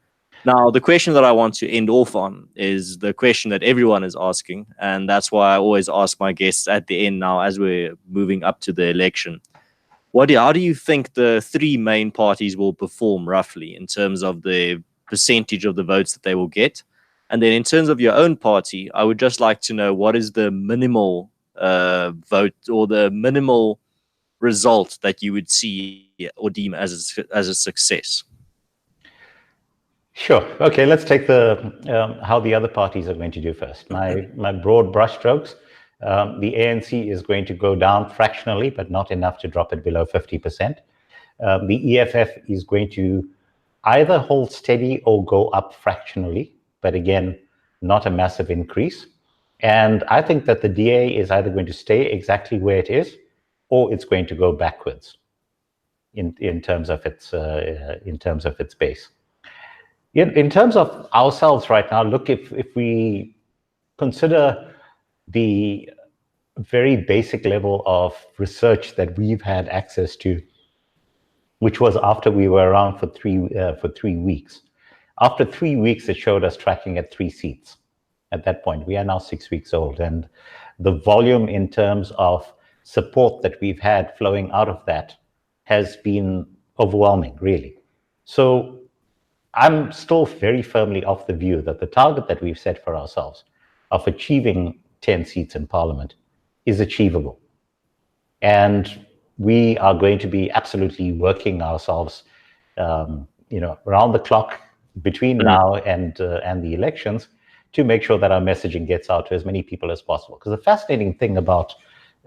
Now, the question that I want to end off on is the question that everyone is asking, and that's why I always ask my guests at the end now as we're moving up to the election. How do you think the three main parties will perform roughly in terms of the percentage of the votes that they will get? And then in terms of your own party, I would just like to know what is the minimal vote or the minimal result that you would see or deem as a success? Sure. Okay, let's take how the other parties are going to do first. My broad brushstrokes. The ANC is going to go down fractionally, but not enough to drop it below 50%. The EFF is going to either hold steady or go up fractionally, but again, not a massive increase. And I think that the DA is either going to stay exactly where it is, or it's going to go backwards in terms of its base. In terms of ourselves right now, look, if we consider the very basic level of research that we've had access to, which was after we were around for 3 weeks. After 3 weeks, it showed us tracking at 3 seats. At that point, we are now 6 weeks old, and the volume in terms of support that we've had flowing out of that has been overwhelming, really. So I'm still very firmly of the view that the target that we've set for ourselves of achieving 10 seats in Parliament is achievable. And we are going to be absolutely working ourselves, around the clock between now and the elections to make sure that our messaging gets out to as many people as possible. Because the fascinating thing about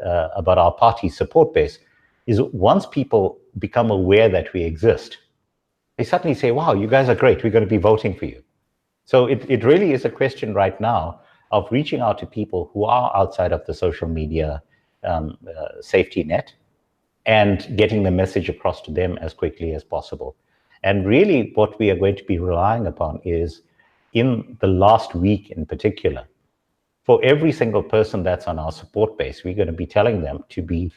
our party support base is once people become aware that we exist, they suddenly say, wow, you guys are great. We're going to be voting for you. So it really is a question right now of reaching out to people who are outside of the social media safety net and getting the message across to them as quickly as possible. And really what we are going to be relying upon is, in the last week in particular, for every single person that's on our support base, we're going to be telling them to be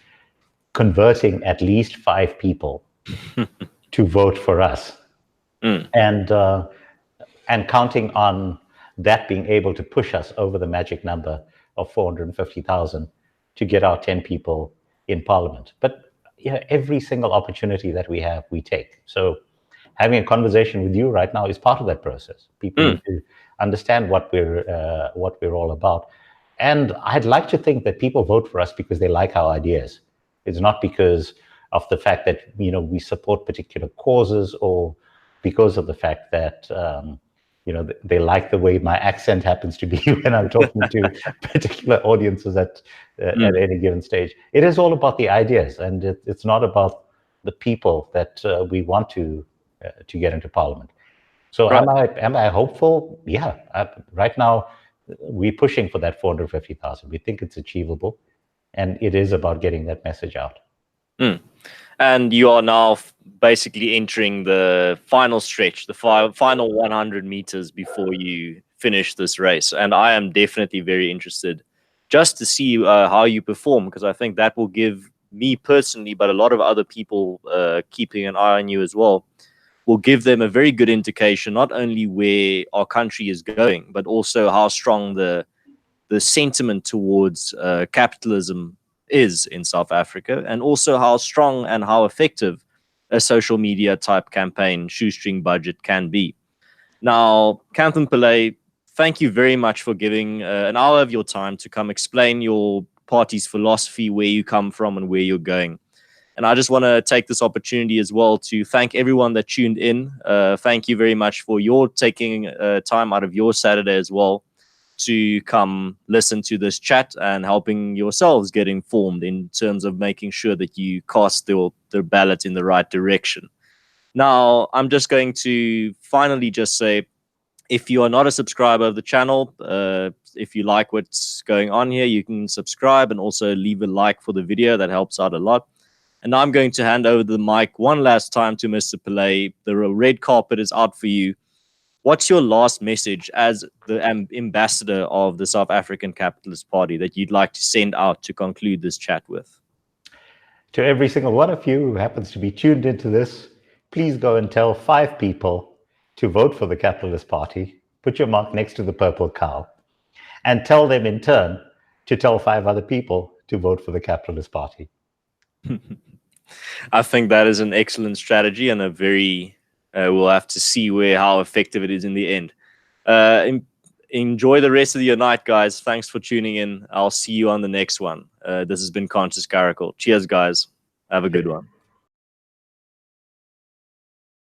converting at least 5 people to vote for us. And counting on that being able to push us over the magic number of 450,000 to get our 10 people in Parliament. But every single opportunity that we have, we take. So having a conversation with you right now is part of that process. People need to understand what we're all about. And I'd like to think that people vote for us because they like our ideas. It's not because of the fact that we support particular causes, or because of the fact that they like the way my accent happens to be when I'm talking to particular audiences at any given stage. It is all about the ideas, and it's not about the people that we want to get into Parliament. So right. Am I hopeful? Yeah. Right now, we're pushing for that 450,000. We think it's achievable, and it is about getting that message out. And you are now basically entering the final stretch, the final 100 meters before you finish this race. And I am definitely very interested just to see how you perform, because I think that will give me personally, but a lot of other people keeping an eye on you as well, will give them a very good indication, not only where our country is going, but also how strong the sentiment towards capitalism is in South Africa, and also how strong and how effective a social media type campaign shoestring budget can be. Now, Kanthan Pillay, thank you very much for giving an hour of your time to come explain your party's philosophy, where you come from and where you're going. And I just want to take this opportunity as well to thank everyone that tuned in. Thank you very much for your taking time out of your Saturday as well to come listen to this chat and helping yourselves get informed in terms of making sure that you cast their ballot in the right direction. Now, I'm just going to finally just say, if you are not a subscriber of the channel, if you like what's going on here, you can subscribe and also leave a like for the video. That helps out a lot. And now I'm going to hand over the mic one last time to Mr. Pillay. The red carpet is out for you. What's your last message as the ambassador of the South African Capitalist Party that you'd like to send out to conclude this chat with? To every single one of you who happens to be tuned into this, please go and tell 5 people to vote for the Capitalist Party. Put your mark next to the purple cow. And tell them in turn to tell 5 other people to vote for the Capitalist Party. I think that is an excellent strategy, and a very... we'll have to see how effective it is in the end. Enjoy the rest of your night, guys. Thanks for tuning in. I'll see you on the next one. This has been Conscious Caracal. Cheers, guys. Have a good one.